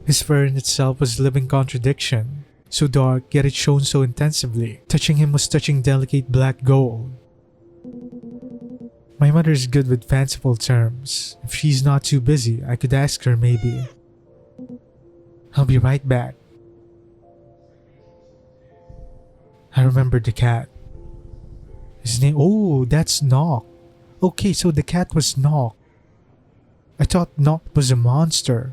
Speaker 1: His fur in itself was living contradiction. So dark, yet it shone so intensively. Touching him was touching delicate black gold. My mother is good with fanciful terms. If she's not too busy, I could ask her maybe. I'll be right back. I remembered the cat. His name— oh, that's Knock. Okay, so the cat was Knock. I thought Knock was a monster.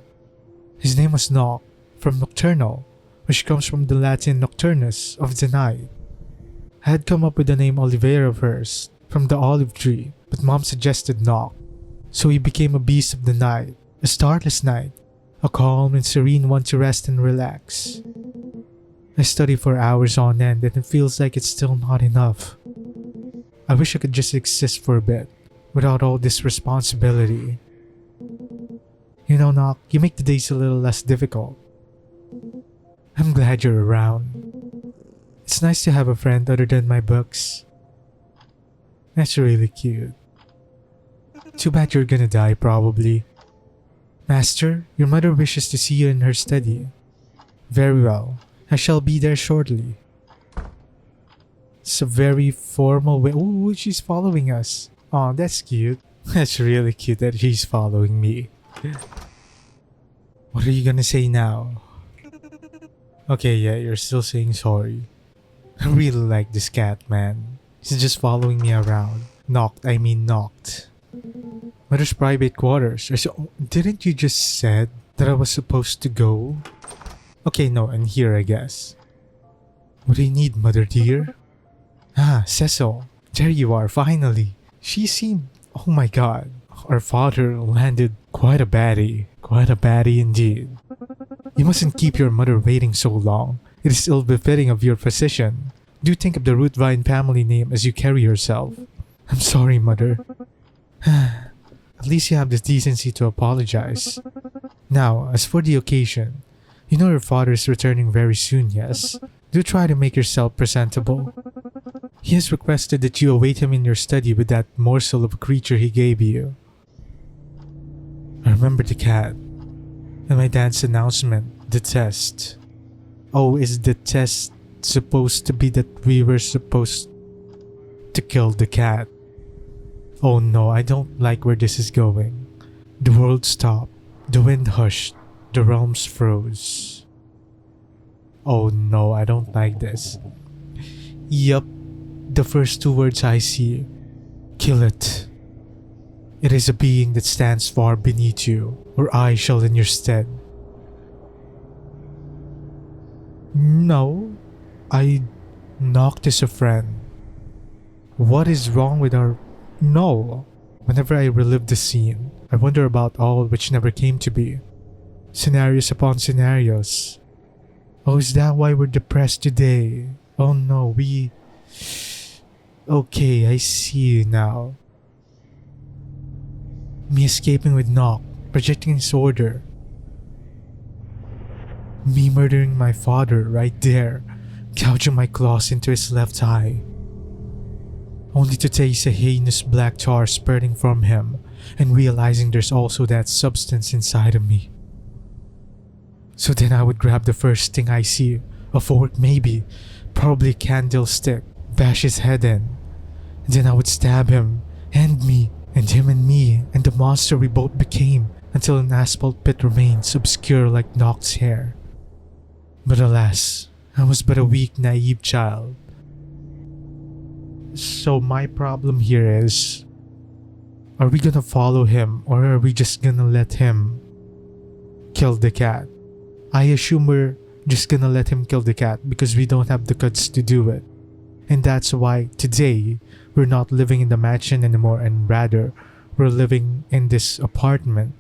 Speaker 1: His name was Knock, from nocturnal, which comes from the Latin nocturnus, of the night. I had come up with the name Oliveira first, from the olive tree, but Mom suggested Knock. So he became a beast of the night, a starless night, a calm and serene one to rest and relax. I study for hours on end and it feels like it's still not enough. I wish I could just exist for a bit, without all this responsibility. You know, Knock, you make the days a little less difficult. I'm glad you're around. It's nice to have a friend other than my books. That's really cute. Too bad you're gonna die, probably. Master, your mother wishes to see you in her study. Very well. I shall be there shortly. It's a very formal way. Ooh, she's following us. Oh, that's cute. That's really cute that she's following me. What are you gonna say now? Okay, yeah, you're still saying sorry. I really like this cat, man. He's just following me around. Knocked. Mother's private quarters. So, didn't you just said that I was supposed to go? Okay, no, and here I guess. What do you need, mother dear? Ah, Cecil. There you are, finally. She seemed— oh my god. Our father landed quite a baddie. Quite a baddie indeed. You mustn't keep your mother waiting so long. It is ill-befitting of your position. Do think of the Rutvine family name as you carry yourself. I'm sorry, mother. At least you have the decency to apologize. Now, as for the occasion, you know your father is returning very soon, yes? Do try to make yourself presentable. He has requested that you await him in your study with that morsel of a creature he gave you. I remember the cat. And my dad's announcement, the test. Oh, is the test supposed to be that we were supposed to kill the cat? Oh no, I don't like where this is going. The world stopped. The wind hushed. The realms froze. Oh no, I don't like this. Yup, the first two words I see. Kill it. It is a being that stands far beneath you, or I shall in your stead. No, I knocked as a friend. What is wrong with our— no. Whenever I relive the scene, I wonder about all which never came to be. Scenarios upon scenarios. Oh, is that why we're depressed today? Oh no, Okay, I see you now. Me escaping with Knock, projecting his order. Me murdering my father right there, gouging my claws into his left eye. Only to taste a heinous black tar spurting from him and realizing there's also that substance inside of me. So then I would grab the first thing I see, a fork maybe, probably a candlestick, bash his head in. And then I would stab him, and me, and him and me, and the monster we both became, until an asphalt pit remains obscure like Nock's hair. But alas, I was but a weak, naive child. So my problem here is, are we gonna follow him or are we just gonna let him kill the cat? I assume we're just gonna let him kill the cat because we don't have the guts to do it. And that's why today we're not living in the mansion anymore and rather we're living in this apartment.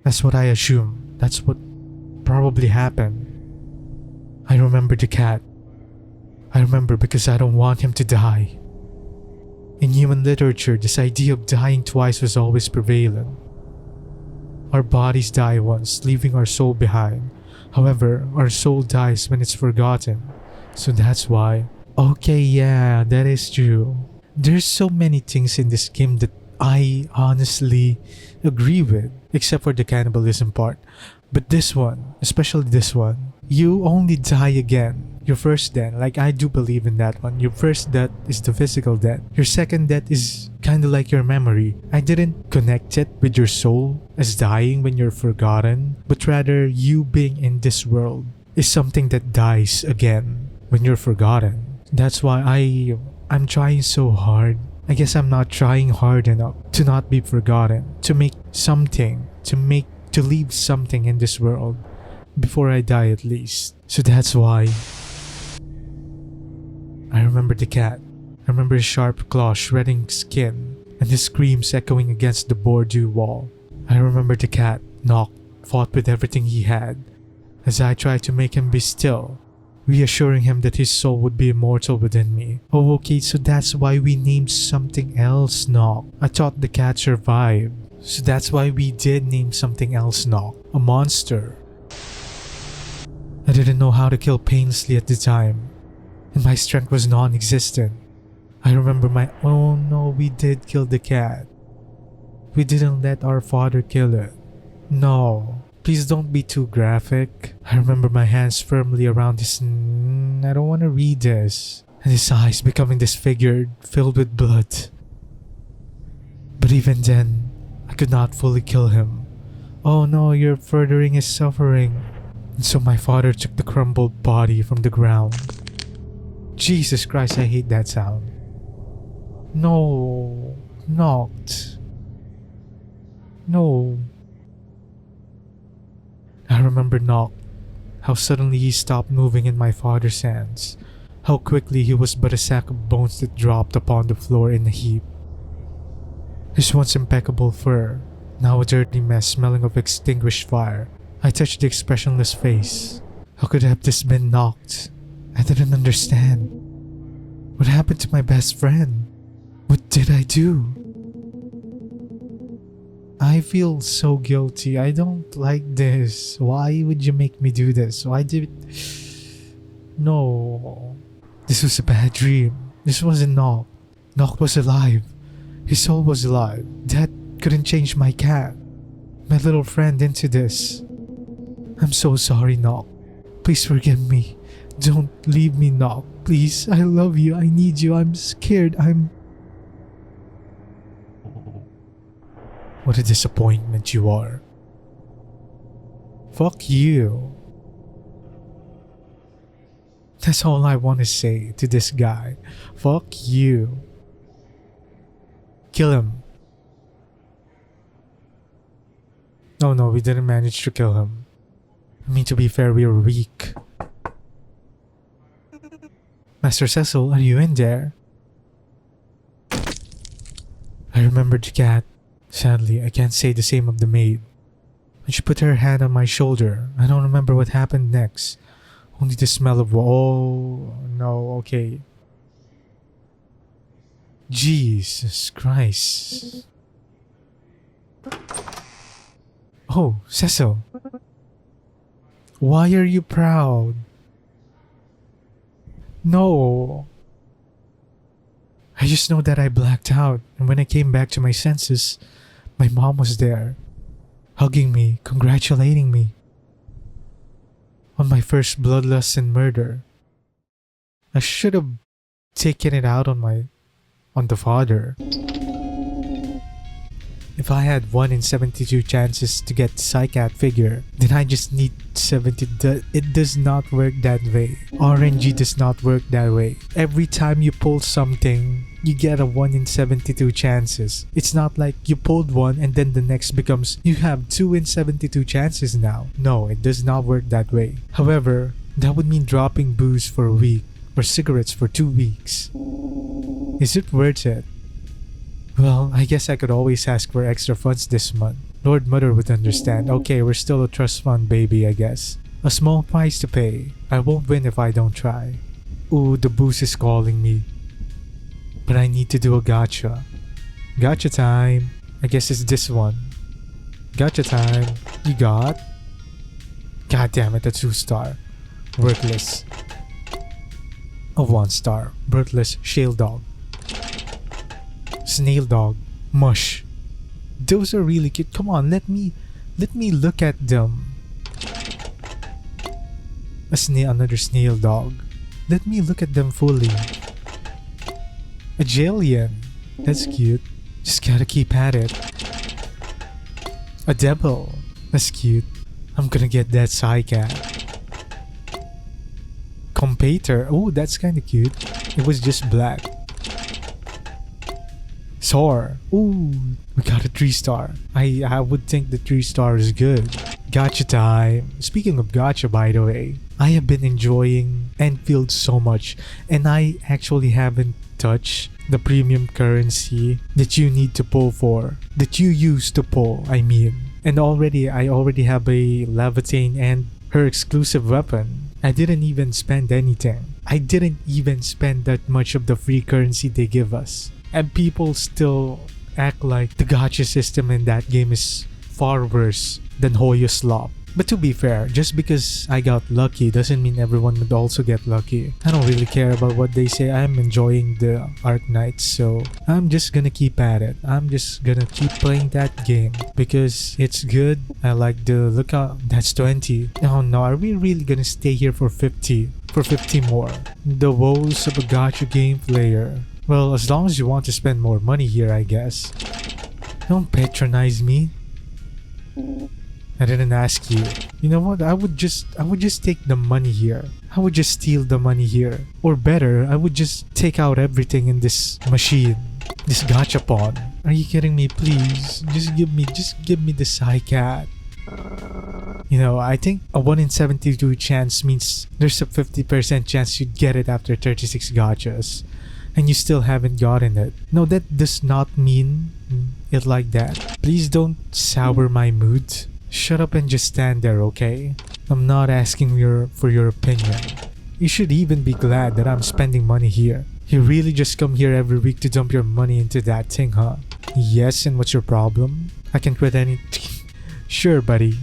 Speaker 1: That's what I assume. That's what probably happened. I remember the cat. I remember because I don't want him to die. In human literature, this idea of dying twice was always prevalent. Our bodies die once, leaving our soul behind. However, our soul dies when it's forgotten. So that's why. Okay, yeah, that is true. There's so many things in this game that I honestly agree with, except for the cannibalism part. But this one, especially this one, you only die again. Your first death, like I do believe in that one. Your first death is the physical death. Your second death is kind of like your memory. I didn't connect it with your soul as dying when you're forgotten, but rather you being in this world is something that dies again when you're forgotten. That's why I'm trying so hard. I guess I'm not trying hard enough to not be forgotten, to make something, to leave something in this world before I die at least. So that's why I remember the cat. I remember his sharp claws shredding skin and his screams echoing against the Bordeaux wall. I remember the cat, Knock, fought with everything he had as I tried to make him be still, reassuring him that his soul would be immortal within me. Oh, okay, so that's why we named something else Knock. I thought the cat survived. So that's why we did name something else Knock, a monster. I didn't know how to kill painlessly at the time, and my strength was non-existent. I remember oh no, we did kill the cat. We didn't let our father kill it. No, please don't be too graphic. I remember my hands firmly around his I don't want to read this. And his eyes becoming disfigured, filled with blood. But even then, I could not fully kill him. Oh no, you're furthering his suffering. And so my father took the crumbled body from the ground. Jesus Christ, I hate that sound. No, knocked. No. I remember Knock, how suddenly he stopped moving in my father's hands, how quickly he was but a sack of bones that dropped upon the floor in a heap. His once impeccable fur, now a dirty mess smelling of extinguished fire. I touched the expressionless face. How could have this been Knocked? I didn't understand. What happened to my best friend? What did I do? I feel so guilty. I don't like this. Why would you make me do this? Why did... No. This was a bad dream. This wasn't Knock. Knock was alive. His soul was alive. That couldn't change my cat, my little friend, into this. I'm so sorry, Knock. Please forgive me. Don't leave me, Knock. Please, I love you. I need you. I'm scared. What a disappointment you are. Fuck you. That's all I want to say to this guy. Fuck you. Kill him. Oh no, we didn't manage to kill him. I mean, to be fair, we were weak. Master Cecil, are you in there? I remembered the cat. Sadly, I can't say the same of the maid. When she put her hand on my shoulder, I don't remember what happened next. Only the smell of... Oh, no, okay. Jesus Christ. Oh, Cecil. Why are you proud? No. I just know that I blacked out, and when I came back to my senses, my mom was there, hugging me, congratulating me on my first bloodlust and murder. I should have taken it out on the father. If I had 1 in 72 chances to get the psycat figure, then I just need 70. It does not work that way. RNG does not work that way. Every time you pull something, you get a 1 in 72 chances. It's not like you pulled one and then the next becomes you have 2 in 72 chances now. No, it does not work that way. However, that would mean dropping booze for a week or cigarettes for 2 weeks. Is it worth it? Well, I guess I could always ask for extra funds this month. Lord Mother would understand. Okay, we're still a trust fund baby, I guess. A small price to pay. I won't win if I don't try. Ooh, the boost is calling me. But I need to do a gacha. Gacha time. I guess it's this one. Gacha time. You got? God damn it, a 2-star. Worthless. A 1-star. Worthless shale dog. Snail dog. Mush. Those are really cute. Come on, let me look at them. Another snail dog. Let me look at them fully. A Jillian. That's cute. Just gotta keep at it. A devil. That's cute. I'm gonna get that psycat. Compater. Oh, that's kinda cute. It was just black. Soar. Ooh, we got a 3-star. I would think the 3-star is good. Gacha time. Speaking of gacha, by the way, I have been enjoying Enfield so much, and I actually haven't touched the premium currency that you need to pull for. That you use to pull, I mean. And I already have a Leviathan and her exclusive weapon. I didn't even spend anything. I didn't even spend that much of the free currency they give us. And people still act like the gacha system in that game is far worse than Hoyo Slop. But to be fair, just because I got lucky doesn't mean everyone would also get lucky. I don't really care about what they say. I'm enjoying the Arc Knights, so I'm just gonna keep at it. I'm just gonna keep playing that game because it's good. I like the lookout. That's 20. Oh no, are we really gonna stay here for 50? For 50 more? The woes of a gacha game player. Well, as long as you want to spend more money here, I guess. Don't patronize me. I didn't ask you. You know what? I would just take the money here. I would just steal the money here. Or better, I would just take out everything in this machine. This gachapon. Are you kidding me? Please. Just give me the psycat. You know, I think a 1 in 72 chance means there's a 50% chance you'd get it after 36 gachas. And you still haven't gotten it. No, that does not mean it like that. Please don't sour my mood. Shut up and just stand there, okay? I'm not asking for your opinion. You should even be glad that I'm spending money here. You really just come here every week to dump your money into that thing, huh? Yes, and what's your problem? I can quit any... Sure, buddy.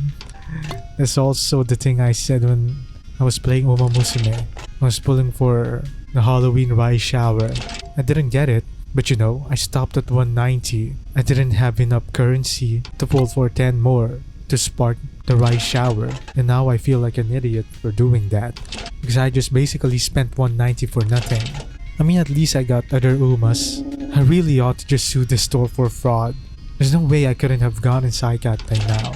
Speaker 1: That's also the thing I said when I was playing Uma Musume. I was pulling for the Halloween rice shower. I didn't get it, but you know, I stopped at 190. I didn't have enough currency to pull for 10 more to spark the rice shower, and now I feel like an idiot for doing that because I just basically spent 190 for nothing. I mean, at least I got other Umas. I really ought to just sue the store for fraud. There's no way I couldn't have gotten Psycat by now.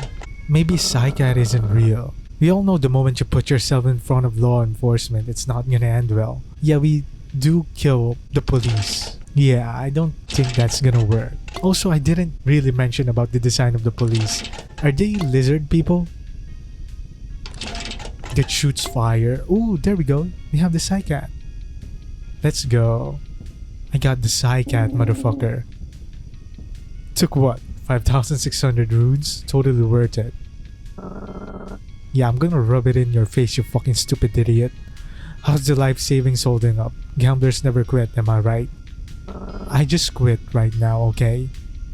Speaker 1: Maybe Psycat isn't real. We all know the moment you put yourself in front of law enforcement, it's not gonna end well. Yeah, we do kill the police. Yeah, I don't think that's gonna work. Also, I didn't really mention about the design of the police. Are they lizard people? That shoots fire. Ooh, there we go. We have the Psycat. Let's go. I got the Psycat, motherfucker. Took what? 5,600 runes? Totally worth it. Yeah, I'm gonna rub it in your face, you fucking stupid idiot. How's the life savings holding up? Gamblers never quit, am I right? I just quit right now, okay?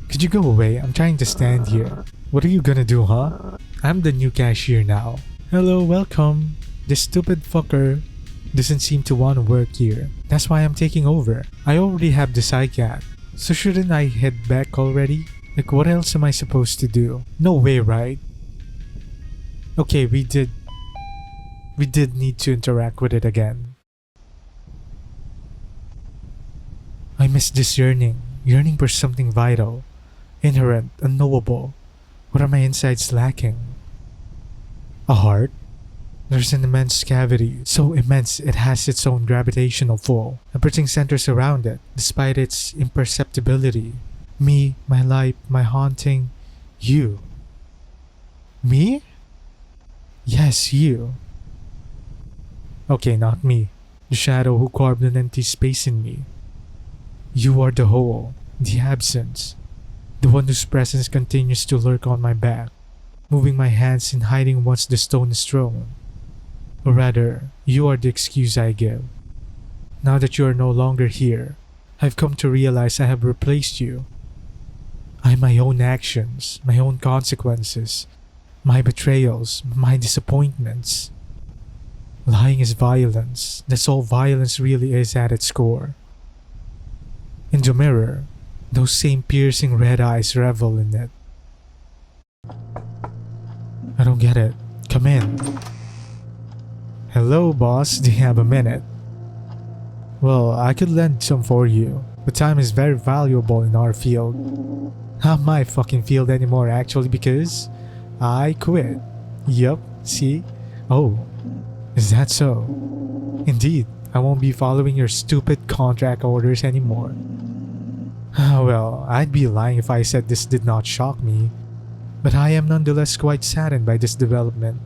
Speaker 1: Could you go away? I'm trying to stand here. What are you gonna do, huh? I'm the new cashier now. Hello, welcome. This stupid fucker doesn't seem to want to work here. That's why I'm taking over. I already have the psychiat. So shouldn't I head back already? Like, what else am I supposed to do? No way, right? Okay, we did need to interact with it again. I miss this yearning for something vital, inherent, unknowable. What are my insides lacking? A heart? There's an immense cavity, so immense it has its own gravitational pull. Everything centers around it, despite its imperceptibility. Me, my life, my haunting, you. Me? Yes, you. Okay, not me. The shadow who carved an empty space in me. You are the hole, the absence, the one whose presence continues to lurk on my back, moving my hands in hiding once the stone is thrown. Or rather, you are the excuse I give. Now that you are no longer here, I've come to realize I have replaced you. I'm my own actions, my own consequences, my betrayals, my disappointments. Lying is violence. That's all violence really is at its core. In the mirror, those same piercing red eyes revel in it. I don't get it. Come in. Hello, boss. Do you have a minute? Well, I could lend some for you, but time is very valuable in our field. Not my fucking field anymore, actually, because I quit. Yup, see? Oh, is that so? Indeed, I won't be following your stupid contract orders anymore. Well, I'd be lying if I said this did not shock me, but I am nonetheless quite saddened by this development.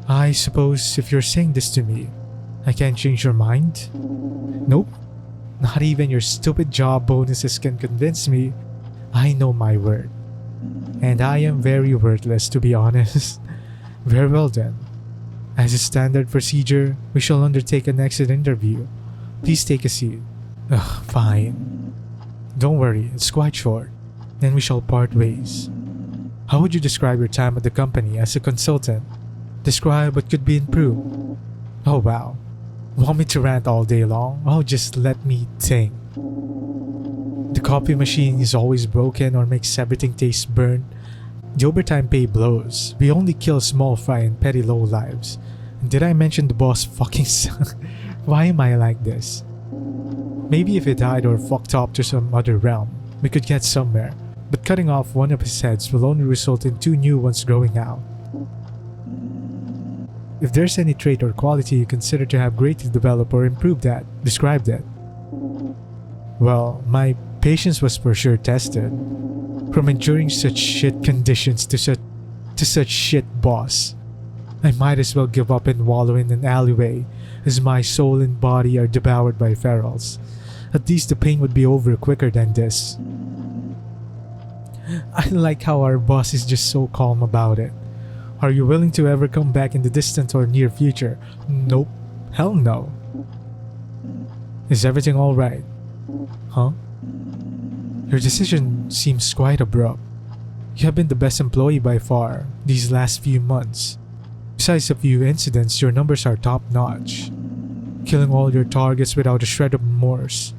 Speaker 1: I suppose if you're saying this to me, I can't change your mind? Nope. Not even your stupid job bonuses can convince me. I know my worth. And I am very worthless, to be honest. Very well then. As a standard procedure, we shall undertake an exit interview. Please take a seat. Ugh, fine. Don't worry, it's quite short. Then we shall part ways. How would you describe your time at the company as a consultant? Describe what could be improved. Oh wow. Want me to rant all day long? Oh, just let me think. The coffee machine is always broken or makes everything taste burnt. The overtime pay blows. We only kill small fry and petty low lives. And did I mention the boss fucking sucks? Why am I like this? Maybe if he died or fucked up to some other realm, we could get somewhere. But cutting off one of his heads will only result in 2 new ones growing out. If there's any trait or quality you consider to have greatly developed or improved at, describe that. Well, my patience was for sure tested. From enduring such shit conditions to such shit boss. I might as well give up and wallow in an alleyway, as my soul and body are devoured by ferals. At least the pain would be over quicker than this. I like how our boss is just so calm about it. Are you willing to ever come back in the distant or near future? Nope. Hell no. Is everything alright? Huh? Your decision seems quite abrupt. You have been the best employee by far these last few months. Besides a few incidents, your numbers are top notch. Killing all your targets without a shred of remorse.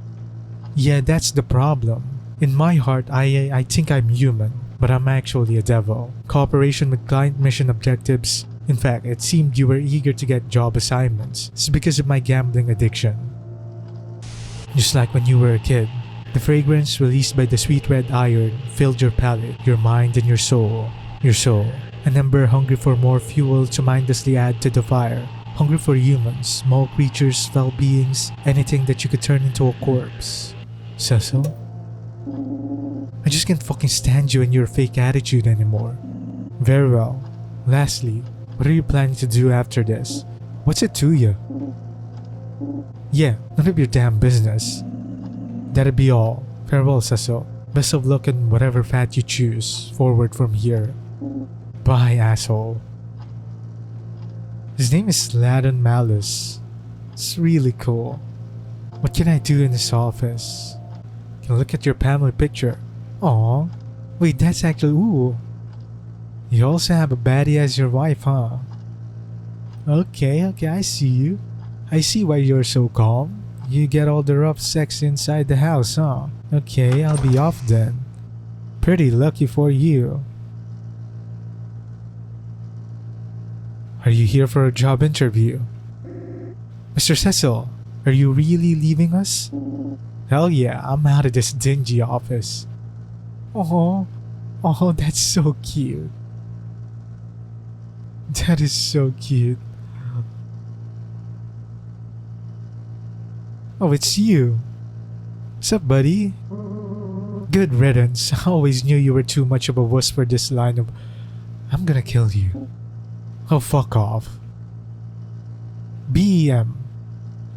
Speaker 1: Yeah, that's the problem. In my heart, I think I'm human, but I'm actually a devil. Cooperation with client mission objectives. In fact, it seemed you were eager to get job assignments. It's because of my gambling addiction. Just like when you were a kid, the fragrance released by the sweet red iron filled your palate, your mind, and your soul. Your soul. An ember hungry for more fuel to mindlessly add to the fire. Hungry for humans, small creatures, fell beings, anything that you could turn into a corpse. Cecil? I just can't fucking stand you and your fake attitude anymore. Very well. Lastly, what are you planning to do after this? What's it to you? Yeah, none of your damn business. That'd be all. Farewell, Cecil. Best of luck in whatever path you choose forward from here. Bye, asshole. His name is Ladon Malus. It's really cool. What can I do in this office? Can I look at your family picture? Aw. Wait, that's actually... Ooh. You also have a baddie as your wife, huh? Okay, I see you. I see why you're so calm. You get all the rough sex inside the house, huh? Okay, I'll be off then. Pretty lucky for you. Are you here for a job interview? Mr. Cecil, are you really leaving us? Hell yeah, I'm out of this dingy office. Oh, that's so cute. That is so cute. Oh, it's you. What's up, buddy? Good riddance. I always knew you were too much of a wuss for this line of... I'm gonna kill you. Oh, fuck off. BEM.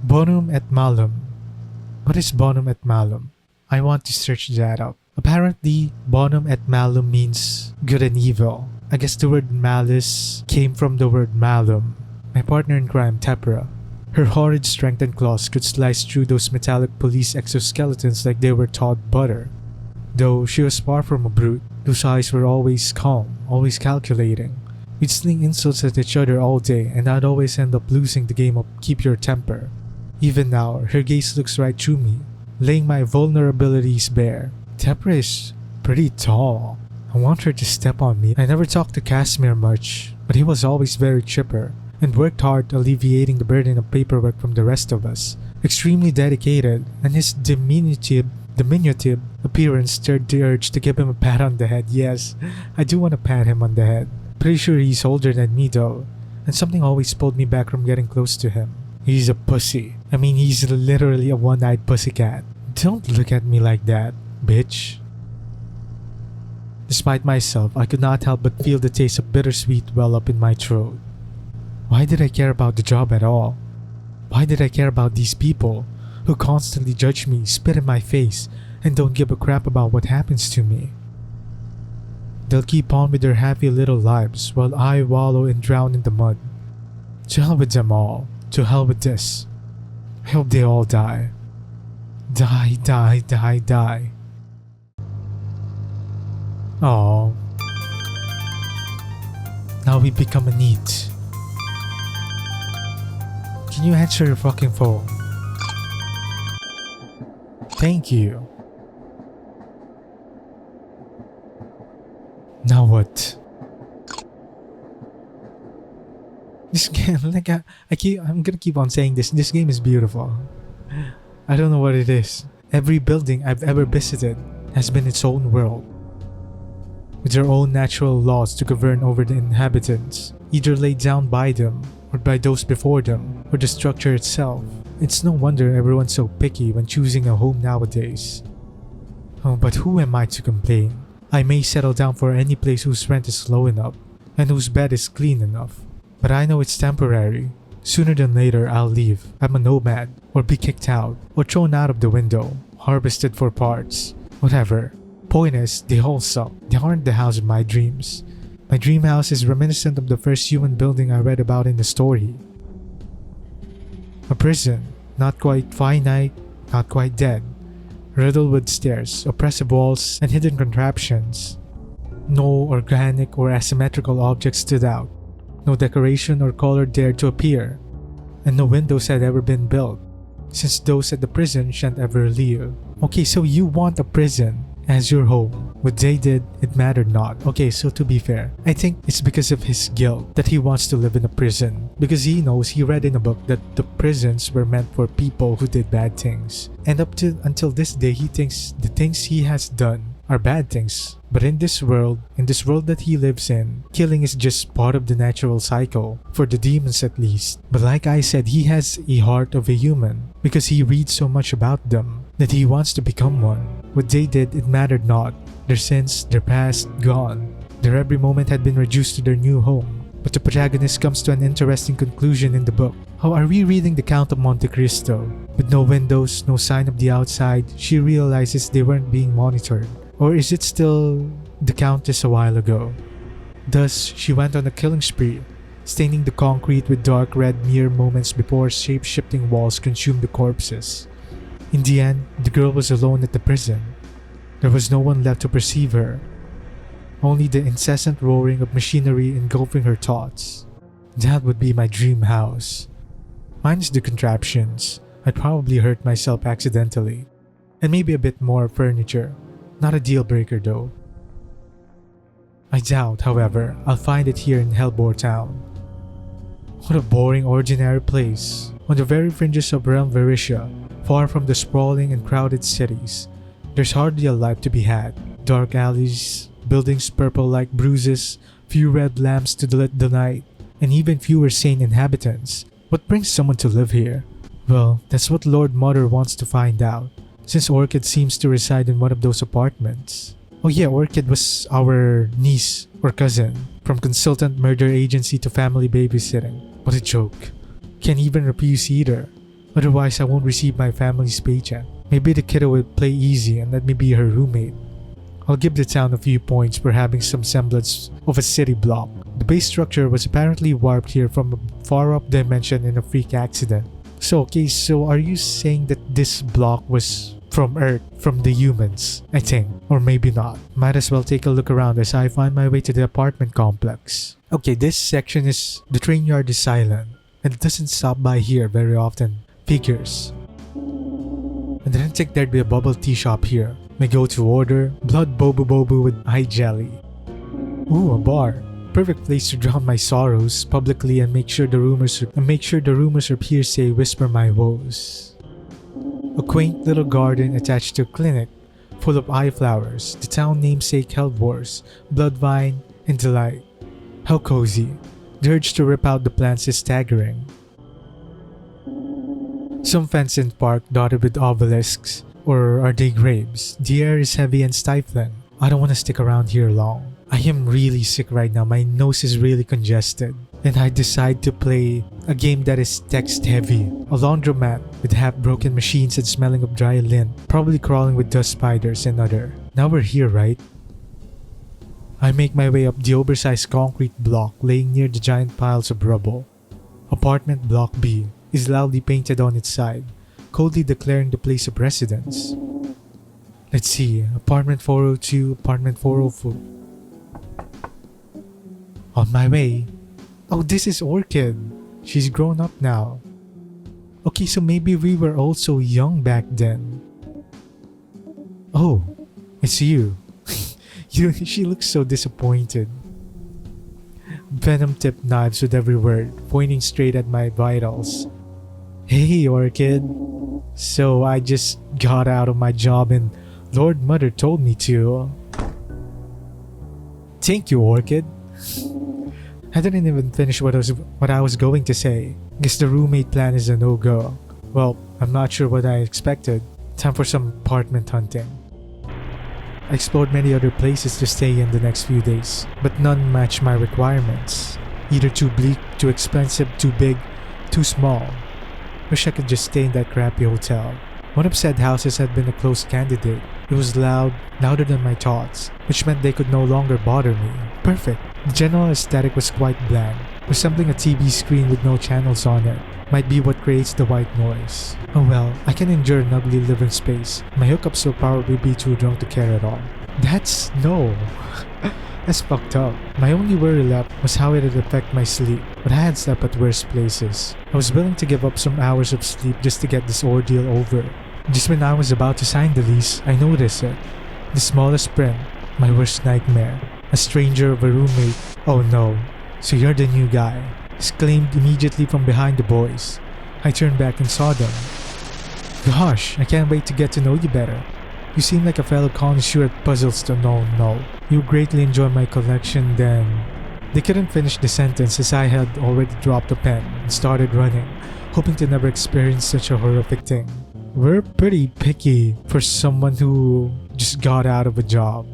Speaker 1: Bonum et malum. What is bonum et malum? I want to search that up. Apparently, bonum et malum means good and evil. I guess the word malice came from the word malum. My partner in crime, Tepra. Her horrid strength and claws could slice through those metallic police exoskeletons like they were thawed butter. Though she was far from a brute, those eyes were always calm, always calculating. We'd sling insults at each other all day, and I'd always end up losing the game of keep your temper. Even now, her gaze looks right through me, laying my vulnerabilities bare. Tepra is pretty tall. I want her to step on me. I never talked to Casimir much, but he was always very chipper and worked hard alleviating the burden of paperwork from the rest of us. Extremely dedicated, and his diminutive appearance stirred the urge to give him a pat on the head. Yes, I do want to pat him on the head. Pretty sure he's older than me though, and something always pulled me back from getting close to him. He's a pussy. I mean, he's literally a one-eyed pussycat. Don't look at me like that, bitch. Despite myself, I could not help but feel the taste of bittersweet well up in my throat. Why did I care about the job at all? Why did I care about these people who constantly judge me, spit in my face, and don't give a crap about what happens to me? They'll keep on with their happy little lives while I wallow and drown in the mud. To hell with them all. To hell with this. I hope they all die. Die, die, die, die. Aww. Now we become a NEET. Can you answer your fucking phone? Thank you. Now what? This game, like I'm gonna keep on saying this. This game is beautiful. I don't know what it is. Every building I've ever visited has been its own world, with their own natural laws to govern over the inhabitants, either laid down by them or by those before them, or the structure itself. It's no wonder everyone's so picky when choosing a home nowadays. Oh, but who am I to complain? I may settle down for any place whose rent is low enough and whose bed is clean enough. But I know it's temporary. Sooner than later I'll leave. I'm a nomad, or be kicked out, or thrown out of the window, harvested for parts. Whatever. Point is, they all suck. They aren't the house of my dreams. My dream house is reminiscent of the first human building I read about in the story. A prison, not quite finite, not quite dead. Riddled with stairs, oppressive walls, and hidden contraptions. No organic or asymmetrical objects stood out. No decoration or color dared to appear. And no windows had ever been built, since those at the prison shan't ever leave. Okay, so you want a prison as your home. What they did, it mattered not. Okay, so to be fair, I think it's because of his guilt that he wants to live in a prison. Because he knows, he read in a book that the prisons were meant for people who did bad things. And until this day, he thinks the things he has done are bad things. But in this world that he lives in, killing is just part of the natural cycle, for the demons at least. But like I said, he has a heart of a human, because he reads so much about them, that he wants to become one. What they did, it mattered not. Their sins, their past, gone. Their every moment had been reduced to their new home. But the protagonist comes to an interesting conclusion in the book. How are we reading The Count of Monte Cristo? With no windows, no sign of the outside, she realizes they weren't being monitored. Or is it still the Countess a while ago? Thus, she went on a killing spree, staining the concrete with dark red mere moments before shape-shifting walls consumed the corpses. In the end, the girl was alone at the prison. There was no one left to perceive her, only the incessant roaring of machinery engulfing her thoughts. That would be my dream house. Minus the contraptions, I'd probably hurt myself accidentally. And maybe a bit more furniture. Not a deal breaker though. I doubt, however, I'll find it here in Hellbore Town. What a boring, ordinary place. On the very fringes of Realm Verisha, far from the sprawling and crowded cities, there's hardly a life to be had. Dark alleys, buildings purple like bruises, few red lamps to lit the night, and even fewer sane inhabitants. What brings someone to live here? Well, that's what Lord Mother wants to find out, since Orchid seems to reside in one of those apartments. Oh yeah, Orchid was our niece or cousin, from consultant murder agency to family babysitting. What a joke. Can't even refuse either. Otherwise I won't receive my family's paycheck. Maybe the kiddo will play easy and let me be her roommate. I'll give the town a few points for having some semblance of a city block. The base structure was apparently warped here from a far-up dimension in a freak accident. So are you saying that this block was from Earth, from the humans, I think, or maybe not. Might as well take a look around as I find my way to the apartment complex. Okay, this section is, the train yard is silent, and it doesn't stop by here very often. Figures. I didn't think there'd be a bubble tea shop here. My go-to order, blood bobu bobu with eye jelly. Ooh, a bar. Perfect place to drown my sorrows publicly and make sure the rumors of hearsay whisper my woes. A quaint little garden attached to a clinic, full of eye flowers, the town namesake Hellbores, bloodvine, and delight. How cozy. The urge to rip out the plants is staggering. Some fenced park dotted with obelisks, or are they graves? The air is heavy and stifling. I don't want to stick around here long. I am really sick right now, my nose is really congested. And I decide to play a game that is text heavy. A laundromat with half-broken machines and smelling of dry lint, probably crawling with dust spiders and other. Now we're here, right? I make my way up the oversized concrete block laying near the giant piles of rubble. Apartment Block B is loudly painted on its side, coldly declaring the place of residence. Let's see, apartment 402, apartment 404. On my way. Oh, this is Orchid. She's grown up now. Okay, so maybe we were all so young back then. Oh, it's you. She looks so disappointed. Venom-tipped knives with every word, pointing straight at my vitals. Hey, Orchid. So I just got out of my job and Lord Mother told me to. Thank you, Orchid. I didn't even finish what I was going to say. Guess the roommate plan is a no-go. Well, I'm not sure what I expected. Time for some apartment hunting. I explored many other places to stay in the next few days, but none matched my requirements. Either too bleak, too expensive, too big, too small. Wish I could just stay in that crappy hotel. One of said houses had been a close candidate. It was loud, louder than my thoughts, which meant they could no longer bother me. Perfect. The general aesthetic was quite bland, resembling a TV screen with no channels on it. Might be what creates the white noise. Oh well, I can endure an ugly living space. My hookups will probably be too drunk to care at all. No. That's fucked up. My only worry left was how it would affect my sleep, but I had slept at worse places. I was willing to give up some hours of sleep just to get this ordeal over. Just when I was about to sign the lease, I noticed it. The smallest print, my worst nightmare. A stranger of a roommate. Oh no, so you're the new guy. Exclaimed immediately from behind the boys. I turned back and saw them. Gosh, I can't wait to get to know you better. You seem like a fellow connoisseur at puzzles to no. You greatly enjoy my collection then. They couldn't finish the sentence as I had already dropped the pen and started running, hoping to never experience such a horrific thing. We're pretty picky for someone who just got out of a job.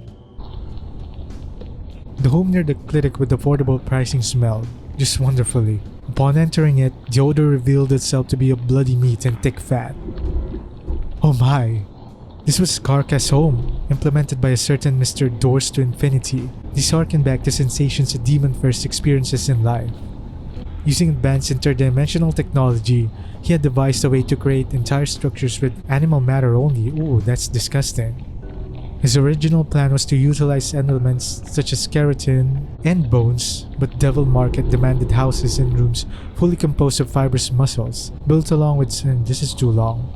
Speaker 1: The home near the clinic with affordable pricing smelled just wonderfully. Upon entering it, the odor revealed itself to be of bloody meat and thick fat. Oh my! This was Karka's home, implemented by a certain Mr. Doors to Infinity. These harken back to sensations a demon first experiences in life. Using advanced interdimensional technology, he had devised a way to create entire structures with animal matter only. Ooh, that's disgusting. His original plan was to utilize elements such as keratin and bones, but Devil Market demanded houses and rooms fully composed of fibrous muscles, built along with this is too long.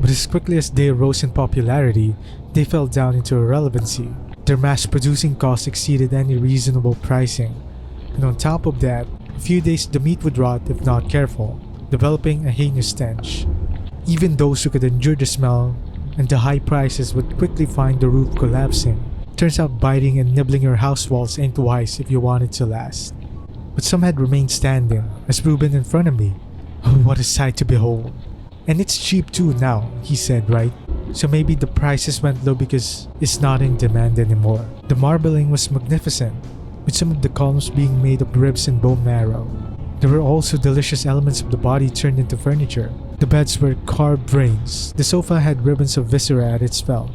Speaker 1: But as quickly as they rose in popularity, they fell down into irrelevancy. Their mass-producing costs exceeded any reasonable pricing, and on top of that, a few days the meat would rot if not careful, developing a heinous stench. Even those who could endure the smell and the high prices would quickly find the roof collapsing. Turns out biting and nibbling your house walls ain't wise if you want it to last. But some had remained standing, as Ruben in front of me. Oh, what a sight to behold. And it's cheap too now, he said, right? So maybe the prices went low because it's not in demand anymore. The marbling was magnificent, with some of the columns being made of ribs and bone marrow. There were also delicious elements of the body turned into furniture. The beds were carved brains. The sofa had ribbons of viscera at its felt.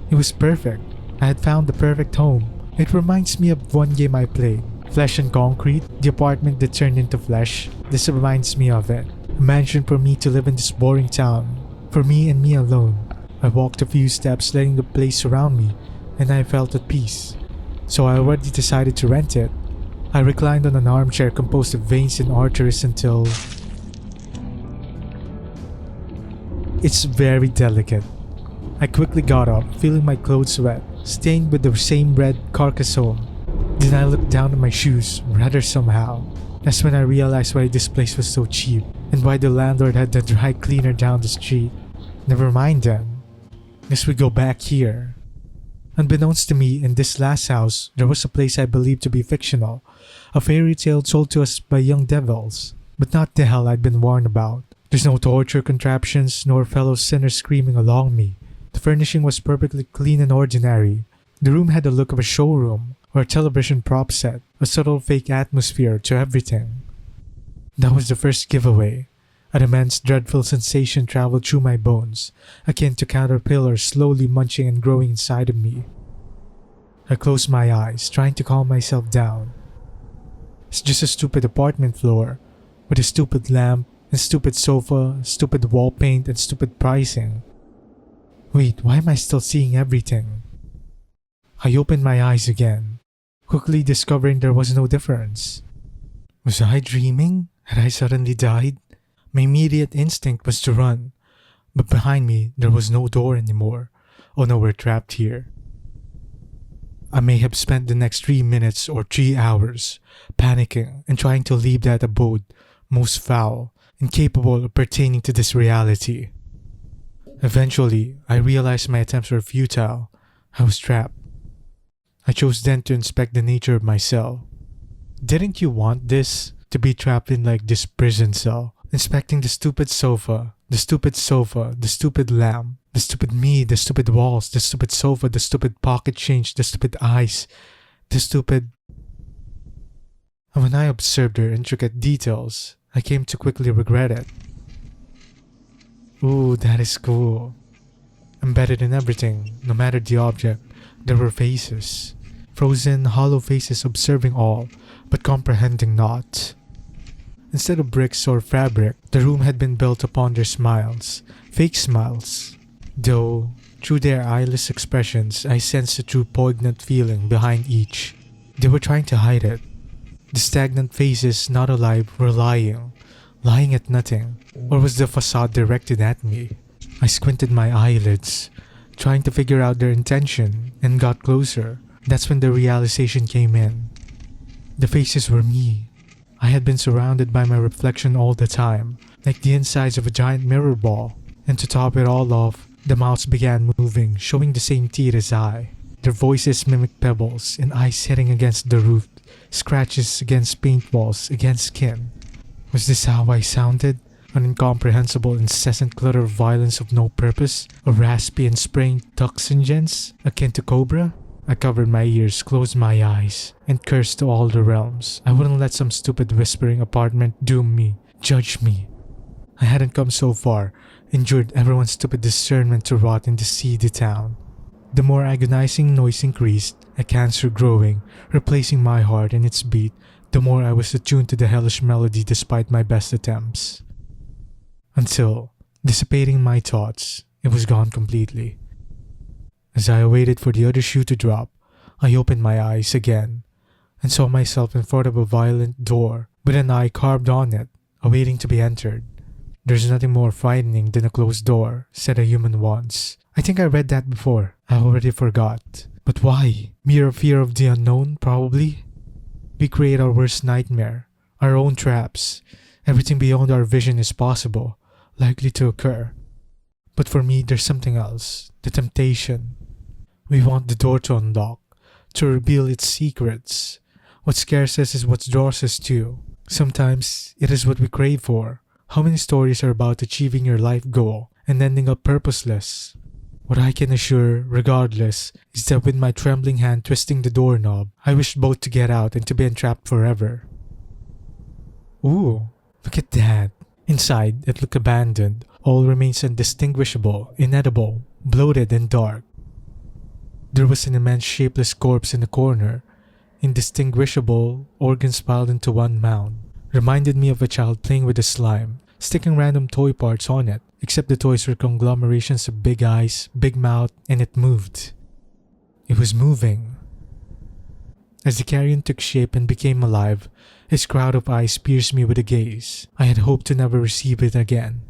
Speaker 1: It was perfect. I had found the perfect home. It reminds me of one game I played, Flesh and Concrete, the apartment that turned into flesh. This reminds me of it. A mansion for me to live in this boring town. For me and me alone. I walked a few steps letting the place surround me, and I felt at peace. So I already decided to rent it. I reclined on an armchair composed of veins and arteries until... It's very delicate. I quickly got up, feeling my clothes wet, stained with the same red carcassonne. Then I looked down at my shoes, rather somehow. That's when I realized why this place was so cheap, and why the landlord had the dry cleaner down the street. Never mind then. As we go back here. Unbeknownst to me, in this last house, there was a place I believed to be fictional, a fairy tale told to us by young devils, but not the hell I'd been warned about. There's no torture contraptions, nor fellow sinners screaming along me. The furnishing was perfectly clean and ordinary. The room had the look of a showroom, or a television prop set, a subtle fake atmosphere to everything. That was the first giveaway. An immense dreadful sensation traveled through my bones, akin to caterpillars slowly munching and growing inside of me. I closed my eyes, trying to calm myself down. It's just a stupid apartment floor, with a stupid lamp, and stupid sofa, stupid wall paint, and stupid pricing. Wait, why am I still seeing everything? I opened my eyes again, quickly discovering there was no difference. Was I dreaming? Had I suddenly died? My immediate instinct was to run, but behind me there was no door anymore. Oh no, we're trapped here. I may have spent the next 3 minutes or 3 hours panicking and trying to leave that abode, most foul, incapable of pertaining to this reality. Eventually, I realized my attempts were futile. I was trapped. I chose then to inspect the nature of my cell. Didn't you want this? To be trapped in like this prison cell? Inspecting the stupid sofa, the stupid sofa, the stupid lamp, the stupid me, the stupid walls, the stupid sofa, the stupid pocket change, the stupid eyes, the stupid... And when I observed their intricate details, I came to quickly regret it. Ooh, that is cool. Embedded in everything, no matter the object, there were faces. Frozen, hollow faces observing all, but comprehending not. Instead of bricks or fabric, the room had been built upon their smiles, fake smiles. Though, through their eyeless expressions, I sensed a true poignant feeling behind each. They were trying to hide it. The stagnant faces not alive were lying at nothing. Or was the facade directed at me? I squinted my eyelids, trying to figure out their intention, and got closer. That's when the realization came in. The faces were me. I had been surrounded by my reflection all the time, like the insides of a giant mirror ball. And to top it all off, the mouths began moving, showing the same teeth as I. Their voices mimicked pebbles, and ice hitting against the roof, scratches against paint walls, against skin. Was this how I sounded? An incomprehensible, incessant clutter of violence of no purpose? A raspy and spraying toxinogens, akin to cobra? I covered my ears, closed my eyes, and cursed to all the realms. I wouldn't let some stupid whispering apartment doom me, judge me. I hadn't come so far, endured everyone's stupid discernment to rot in the seedy town. The more agonizing noise increased, a cancer growing, replacing my heart and its beat, the more I was attuned to the hellish melody despite my best attempts. Until, dissipating my thoughts, it was gone completely. As I waited for the other shoe to drop, I opened my eyes again and saw myself in front of a violent door with an eye carved on it, awaiting to be entered. "There's nothing more frightening than a closed door," said a human once. I think I read that before. I already forgot. But why? Mere fear of the unknown, probably? We create our worst nightmare, our own traps. Everything beyond our vision is possible, likely to occur. But for me, there's something else. The temptation. We want the door to unlock, to reveal its secrets. What scares us is what draws us to. Sometimes, it is what we crave for. How many stories are about achieving your life goal and ending up purposeless? What I can assure, regardless, is that with my trembling hand twisting the doorknob, I wished both to get out and to be entrapped forever. Ooh, look at that. Inside, it looked abandoned. All remains undistinguishable, inedible, bloated and dark. There was an immense shapeless corpse in the corner, indistinguishable, organs piled into one mound. Reminded me of a child playing with a slime, sticking random toy parts on it, except the toys were conglomerations of big eyes, big mouth, and it moved. It was moving. As the carrion took shape and became alive, his crowd of eyes pierced me with a gaze I had hoped to never receive it again.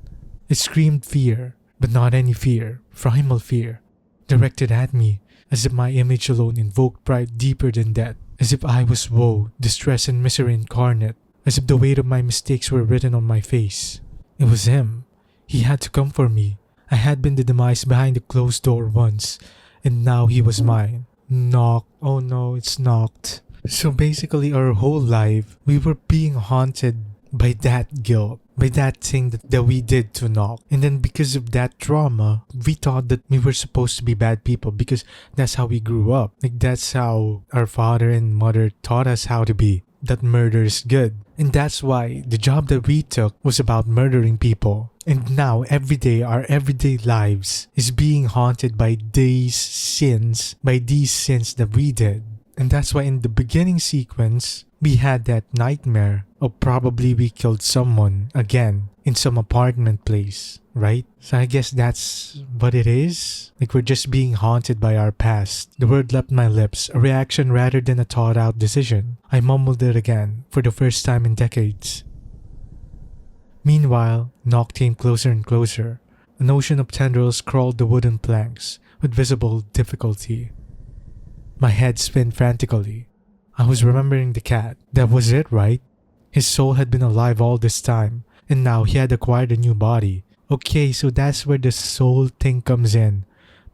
Speaker 1: It screamed fear, but not any fear, primal fear, directed at me, as if my image alone invoked pride deeper than death, as if I was woe, distress, and misery incarnate, as if the weight of my mistakes were written on my face. It was him. He had to come for me. I had been the demise behind the closed door once, and now he was mine. Knock. Oh no, it's knocked. So basically our whole life, we were being haunted by that guilt, by that thing that we did to Knock. And then because of that trauma, we thought that we were supposed to be bad people because that's how we grew up. Like that's how our father and mother taught us how to be. That murder is good. And that's why the job that we took was about murdering people. And now every day, our everyday lives is being haunted by these sins that we did. And that's why in the beginning sequence, we had that nightmare of probably we killed someone again in some apartment place, right? So I guess that's what it is. Like we're just being haunted by our past. The word left my lips, a reaction rather than a thought out decision. I mumbled it again for the first time in decades. Meanwhile, Knock came closer and closer. An ocean of tendrils crawled the wooden planks with visible difficulty. My head spun frantically. I was remembering the cat. That was it, right? His soul had been alive all this time, and now he had acquired a new body. Okay, so that's where the soul thing comes in,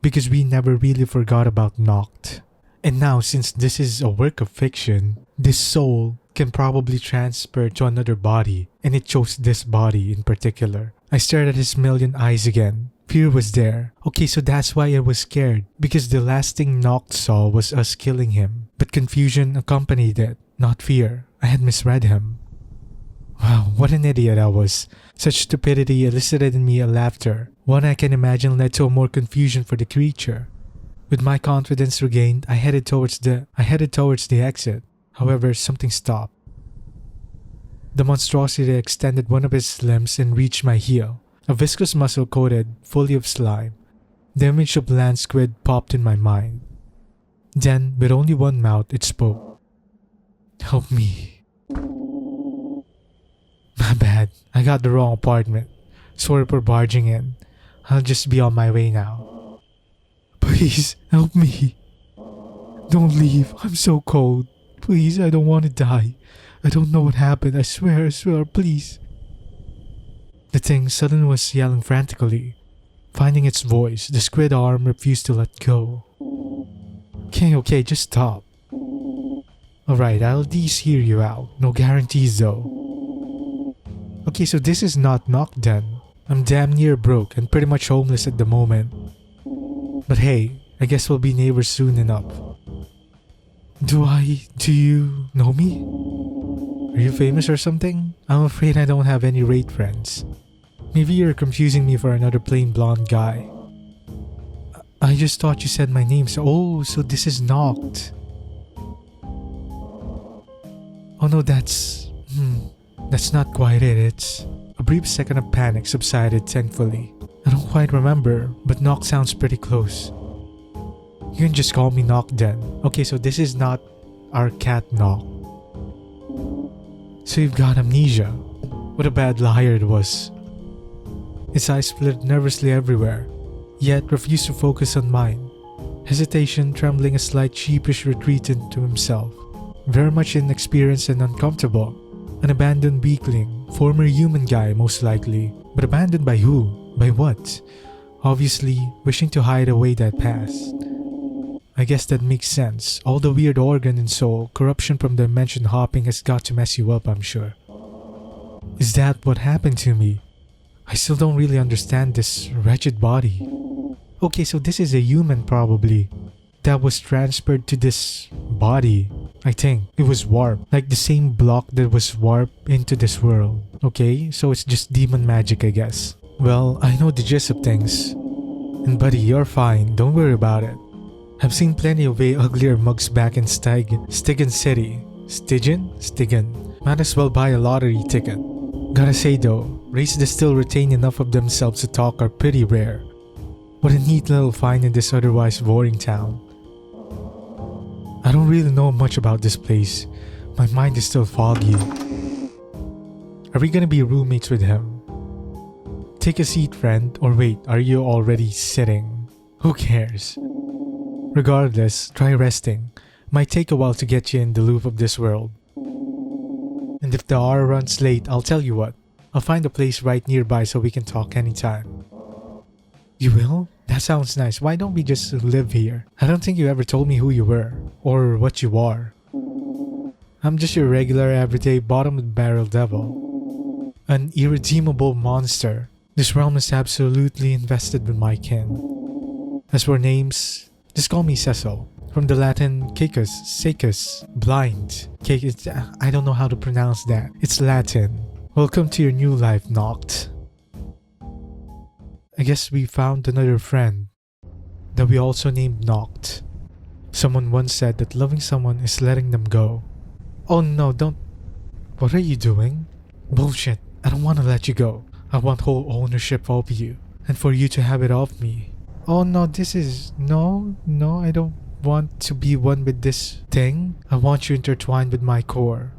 Speaker 1: because we never really forgot about Noct. And now, since this is a work of fiction, this soul can probably transfer to another body, and it chose this body in particular. I stared at his million eyes again. Fear was there. Okay, so that's why I was scared, because the last thing Noct saw was us killing him. But confusion accompanied it, not fear. I had misread him. Wow, what an idiot I was. Such stupidity elicited in me a laughter. One I can imagine led to more confusion for the creature. With my confidence regained, I headed towards the exit. However, something stopped. The monstrosity extended one of its limbs and reached my heel. A viscous muscle coated, fully of slime. The image of land squid popped in my mind. Then, with only one mouth, it spoke. Help me. My bad. I got the wrong apartment. Sorry for barging in. I'll just be on my way now. Please, help me. Don't leave. I'm so cold. Please, I don't want to die. I don't know what happened. I swear, please. The thing suddenly was yelling frantically. Finding its voice, the squid arm refused to let go. Okay, just stop. Alright, I'll at least hear you out. No guarantees though. Okay, so this is not Knocked then. I'm damn near broke and pretty much homeless at the moment. But hey, I guess we'll be neighbors soon enough. Do you know me? Are you famous or something? I'm afraid I don't have any rate friends. Maybe you're confusing me for another plain blonde guy. I just thought you said my name, so this is Knocked. Oh no, that's not quite it. It's... A brief second of panic subsided thankfully. I don't quite remember, but knock sounds pretty close. You can just call me Knock then. Okay, so this is not our cat Knock. So you've got amnesia. What a bad liar it was. His eyes flitted nervously everywhere, yet refused to focus on mine. Hesitation, trembling, a slight sheepish retreat into himself. Very much inexperienced and uncomfortable. An abandoned weakling, former human guy most likely. But abandoned by who? By what? Obviously, wishing to hide away that past. I guess that makes sense. All the weird organ and soul, corruption from dimension hopping has got to mess you up, I'm sure. Is that what happened to me? I still don't really understand this wretched body. Okay, so this is a human probably. That was transferred to this body. I think it was warped. Like the same block that was warped into this world. Okay, so it's just demon magic I guess. Well, I know the gist of things. And buddy, you're fine. Don't worry about it. I've seen plenty of way uglier mugs back in Stigen City. Stigen? Might as well buy a lottery ticket. Gotta say though, races that still retain enough of themselves to talk are pretty rare. What a neat little find in this otherwise boring town. I don't really know much about this place. My mind is still foggy. Are we gonna be roommates with him? Take a seat, friend. Or wait, are you already sitting? Who cares? Regardless, try resting. Might take a while to get you in the loop of this world. And if the hour runs late, I'll tell you what. I'll find a place right nearby so we can talk anytime. You will? That sounds nice. Why don't we just live here? I don't think you ever told me who you were. Or what you are. I'm just your regular everyday bottom of the barrel devil. An irredeemable monster. This realm is absolutely invested with my kin. As for names, just call me Cecil. From the Latin cecus, blind. I don't know how to pronounce that. It's Latin. Welcome to your new life, Noct. I guess we found another friend that we also named Noct. Someone once said that loving someone is letting them go. Oh no, don't... What are you doing? Bullshit. I don't want to let you go. I want whole ownership of you. And for you to have it off me. Oh no, this is... No, I don't want to be one with this thing. I want you intertwined with my core.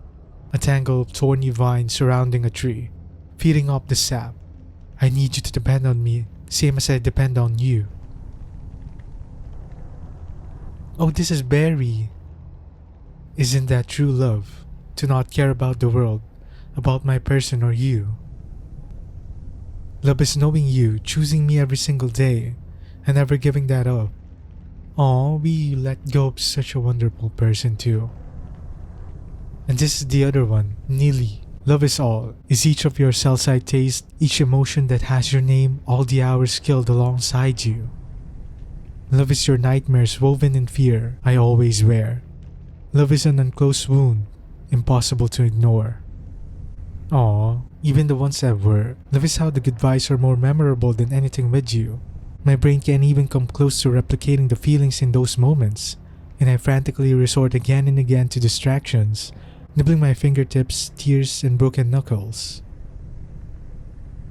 Speaker 1: A tangle of thorny vines surrounding a tree, feeding off the sap. I need you to depend on me, same as I depend on you. Oh, this is Barry. Isn't that true love? To not care about the world, about my person or you. Love is knowing you, choosing me every single day, and never giving that up. Aw, we let go of such a wonderful person too. And this is the other one, Neely. Love is all, is each of your cells I taste, each emotion that has your name, all the hours killed alongside you. Love is your nightmares woven in fear I always wear. Love is an unclosed wound, impossible to ignore. Aw, even the ones that were. Love is how the goodbyes are more memorable than anything with you. My brain can't even come close to replicating the feelings in those moments, and I frantically resort again and again to distractions, nibbling my fingertips, tears, and broken knuckles.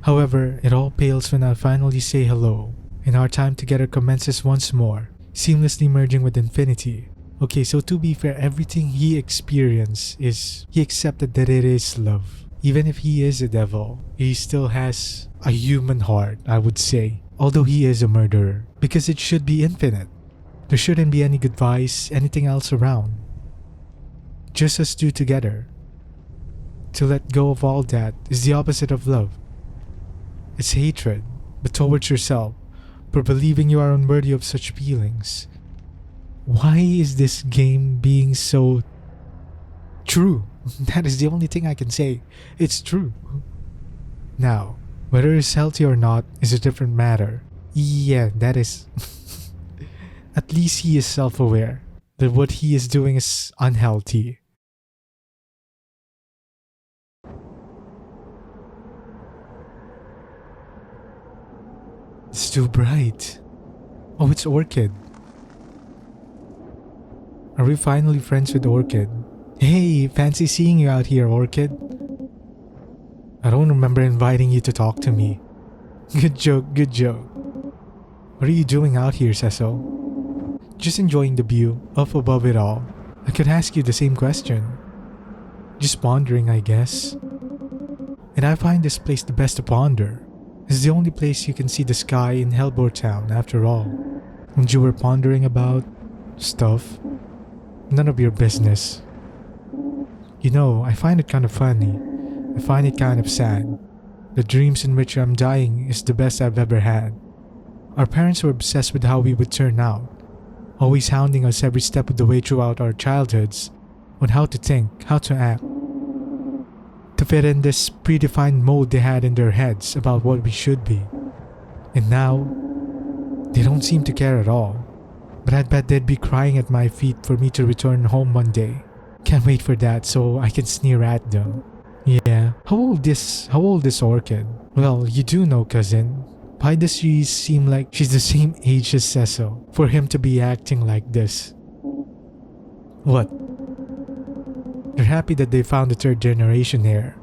Speaker 1: However, it all pales when I finally say hello, and our time together commences once more, seamlessly merging with infinity. Okay, so to be fair, everything he experienced is he accepted that it is love. Even if he is a devil, he still has a human heart, I would say. Although he is a murderer, because it should be infinite. There shouldn't be any goodbyes, anything else around. Just us two together. To let go of all that is the opposite of love. It's hatred, but towards yourself, for believing you are unworthy of such feelings. Why is this game being so true? That is the only thing I can say. It's true. Now, whether it's healthy or not is a different matter. Yeah, that is... At least he is self-aware that what he is doing is unhealthy. It's too bright. Oh, it's Orchid. Are we finally friends with Orchid? Hey, fancy seeing you out here, Orchid. I don't remember inviting you to talk to me. Good joke, good joke. What are you doing out here, Cecil? Just enjoying the view, up above it all. I could ask you the same question. Just pondering, I guess. And I find this place the best to ponder. It's the only place you can see the sky in Hellbore Town, after all. And you were pondering about stuff. None of your business. You know, I find it kind of funny. I find it kind of sad. The dreams in which I'm dying is the best I've ever had. Our parents were obsessed with how we would turn out, always hounding us every step of the way throughout our childhoods on how to think, how to act, to fit in this predefined mold they had in their heads about what we should be. And now, they don't seem to care at all. But I'd bet they'd be crying at my feet for me to return home one day. Can't wait for that so I can sneer at them. Yeah, how old is Orchid? Well, you do know, cousin. Why does she seem like she's the same age as Cecil for him to be acting like this? What? They're happy that they found the third generation heir,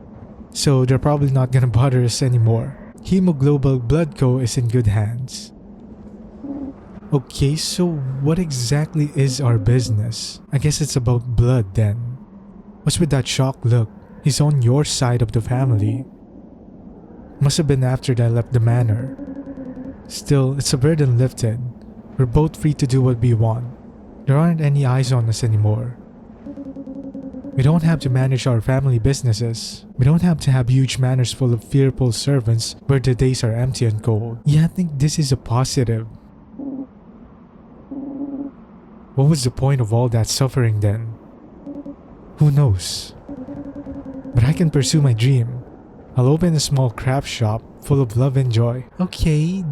Speaker 1: so they're probably not gonna bother us anymore. Hemoglobal Blood Co. is in good hands. Okay, so what exactly is our business? I guess it's about blood then. What's with that shocked look? He's on your side of the family. Must have been after I left the manor. Still, it's a burden lifted. We're both free to do what we want. There aren't any eyes on us anymore. We don't have to manage our family businesses. We don't have to have huge manors full of fearful servants where the days are empty and cold. Yeah, I think this is a positive. What was the point of all that suffering then? Who knows? But I can pursue my dream. I'll open a small craft shop full of love and joy. Okay,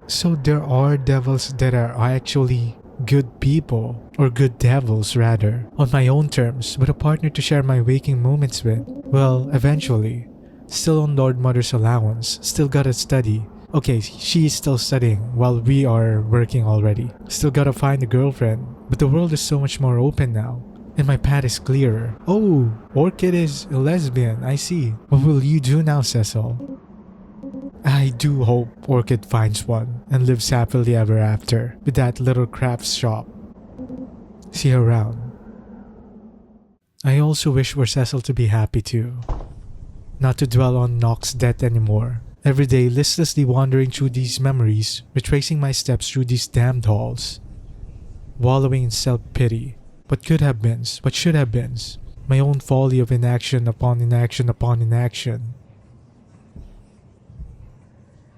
Speaker 1: so there are devils that are actually good people, or good devils rather, on my own terms, with a partner to share my waking moments with. Well, eventually. Still on Lord Mother's allowance, still gotta study. Okay, she's still studying while we are working already. Still gotta find a girlfriend, but the world is so much more open now. And my path is clearer. Oh, Orchid is a lesbian, I see. What will you do now, Cecil? I do hope Orchid finds one and lives happily ever after with that little crafts shop. See you around. I also wish for Cecil to be happy too. Not to dwell on Nox's death anymore. Every day listlessly wandering through these memories, retracing my steps through these damned halls. Wallowing in self-pity. What could have been, what should have been. My own folly of inaction upon inaction upon inaction.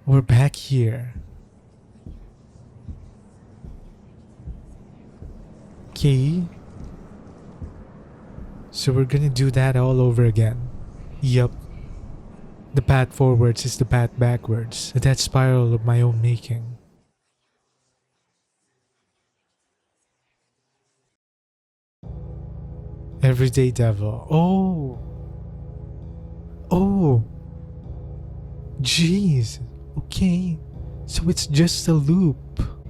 Speaker 1: We're back here. Okay. So we're gonna do that all over again. Yup. The path forwards is the path backwards. That spiral of my own making. Everyday devil. Oh. Jeez. Okay. So it's just a loop.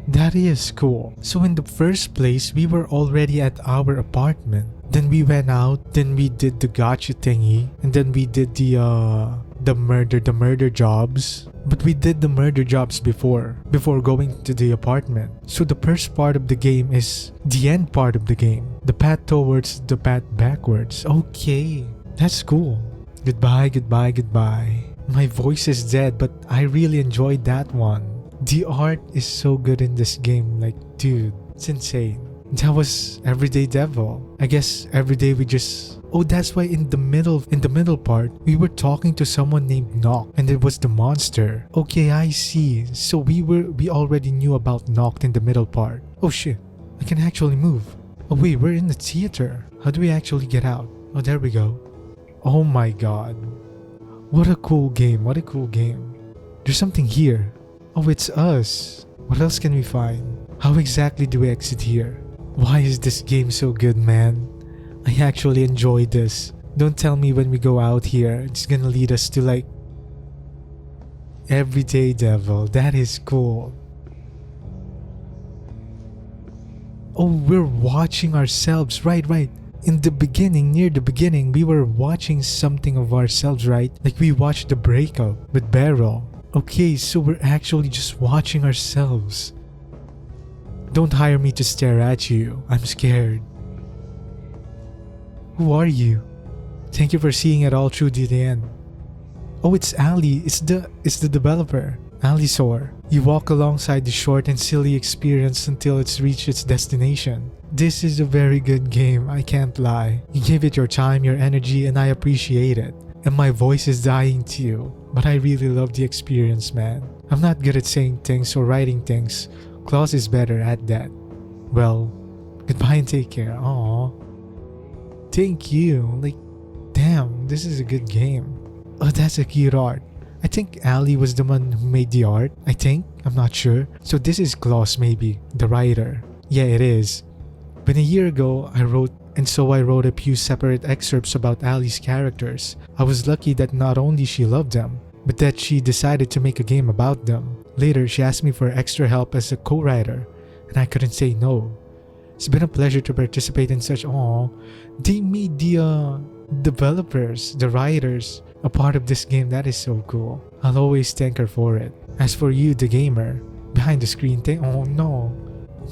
Speaker 1: That is cool. So in the first place, we were already at our apartment. Then we went out, then we did the gotcha thingy, and then we did the murder jobs. But we did the murder jobs before going to the apartment. So the first part of the game is the end part of the game. The path towards the path backwards. Okay, that's cool. Goodbye, goodbye, goodbye. My voice is dead, but I really enjoyed that one. The art is so good in this game, like dude, it's insane. That was Everyday Devil. I guess every day we just... Oh, that's why in the middle part, we were talking to someone named Noct, and it was the monster. Okay, I see. So we already knew about Noct in the middle part. Oh shit, I can actually move. Oh wait, we're in the theater. How do we actually get out? Oh, there we go. Oh my god. What a cool game, what a cool game. There's something here. Oh, it's us. What else can we find? How exactly do we exit here? Why is this game so good, man? I actually enjoyed this. Don't tell me when we go out here, it's gonna lead us to like... Everyday Devil, that is cool. Oh, we're watching ourselves, right. in the beginning, near the beginning, we were watching something of ourselves, right? Like we watched the breakup with Beryl. Okay, so we're actually just watching ourselves. Don't hire me to stare at you. I'm scared. Who are you? Thank you for seeing it all through to the end. Oh, it's Ali. It's the developer. Ali Soar. You walk alongside the short and silly experience until it's reached its destination. This is a very good game, I can't lie. You gave it your time, your energy, and I appreciate it. And my voice is dying too. But I really love the experience, man. I'm not good at saying things or writing things. Klaus is better at that. Well, goodbye and take care. Aww. Thank you. Like, damn, this is a good game. Oh, that's a cute art. I think Ali was the one who made the art. I think. I'm not sure. So this is Klaus maybe, the writer. Yeah, it is. When a year ago, I wrote a few separate excerpts about Ali's characters. I was lucky that not only she loved them, but that she decided to make a game about them. Later, she asked me for extra help as a co-writer, and I couldn't say no. It's been a pleasure to participate in such. They made the developers, the writers, a part of this game. That is so cool. I'll always thank her for it. As for you, the gamer, behind the screen thing, oh no.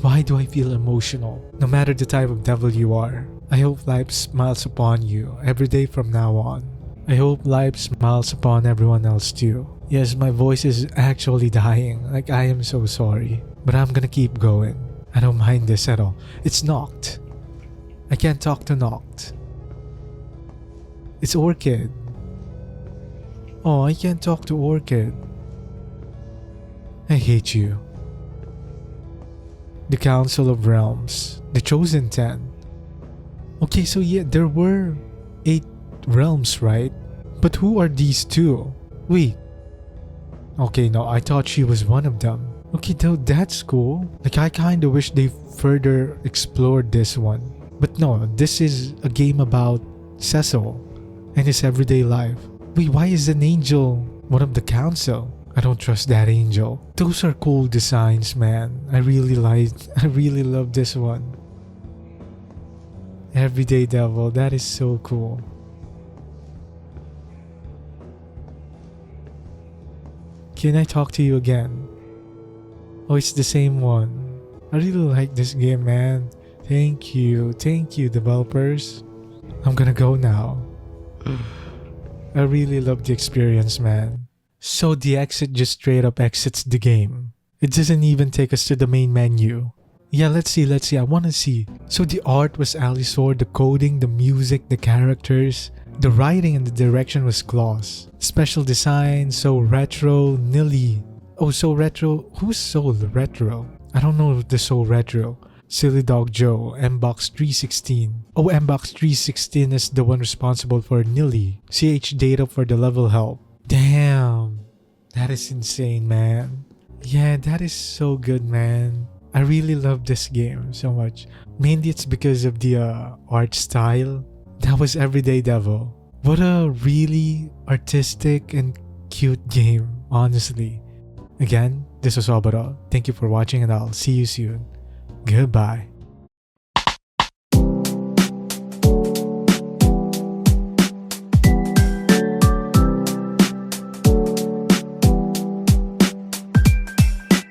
Speaker 1: Why do I feel emotional? No matter the type of devil you are, I hope life smiles upon you every day from now on. I hope life smiles upon everyone else too. Yes, my voice is actually dying. Like, I am so sorry. But I'm gonna keep going. I don't mind this at all. It's Noct. I can't talk to Noct. It's Orchid. Oh, I can't talk to Orchid. I hate you. The Council of Realms. The Chosen 10. Okay, so yeah, there were 8 realms, right? But who are these 2? Wait. Okay, no, I thought she was one of them. Okay, though that's cool. Like, I kinda wish they further explored this one. But no, this is a game about Cecil and his everyday life. Wait, why is an angel one of the council? I don't trust that angel. Those are cool designs, man. I really love this one. Everyday Devil, that is so cool. Can I talk to you again? Oh, it's the same one. I really like this game, man. Thank you, developers. I'm gonna go now. I really love the experience, man. So the exit just straight up exits the game. It doesn't even take us to the main menu. Yeah, let's see, I wanna see. So the art was Alisor, the coding, the music, the characters, the writing and the direction was Klaus. Special design, so retro, Nilly. Oh, so retro, who's so retro? I don't know the so retro. Silly Dog Joe, Mbox 316. Oh, Mbox 316 is the one responsible for Nilly. CH Data for the level help. Damn, that is insane, man. Yeah, that is so good, man. I really love this game so much. Mainly it's because of the art style. That was Everyday Devil. What a really artistic and cute game, honestly. Again, this was Obaro. Thank you for watching and I'll see you soon. Goodbye.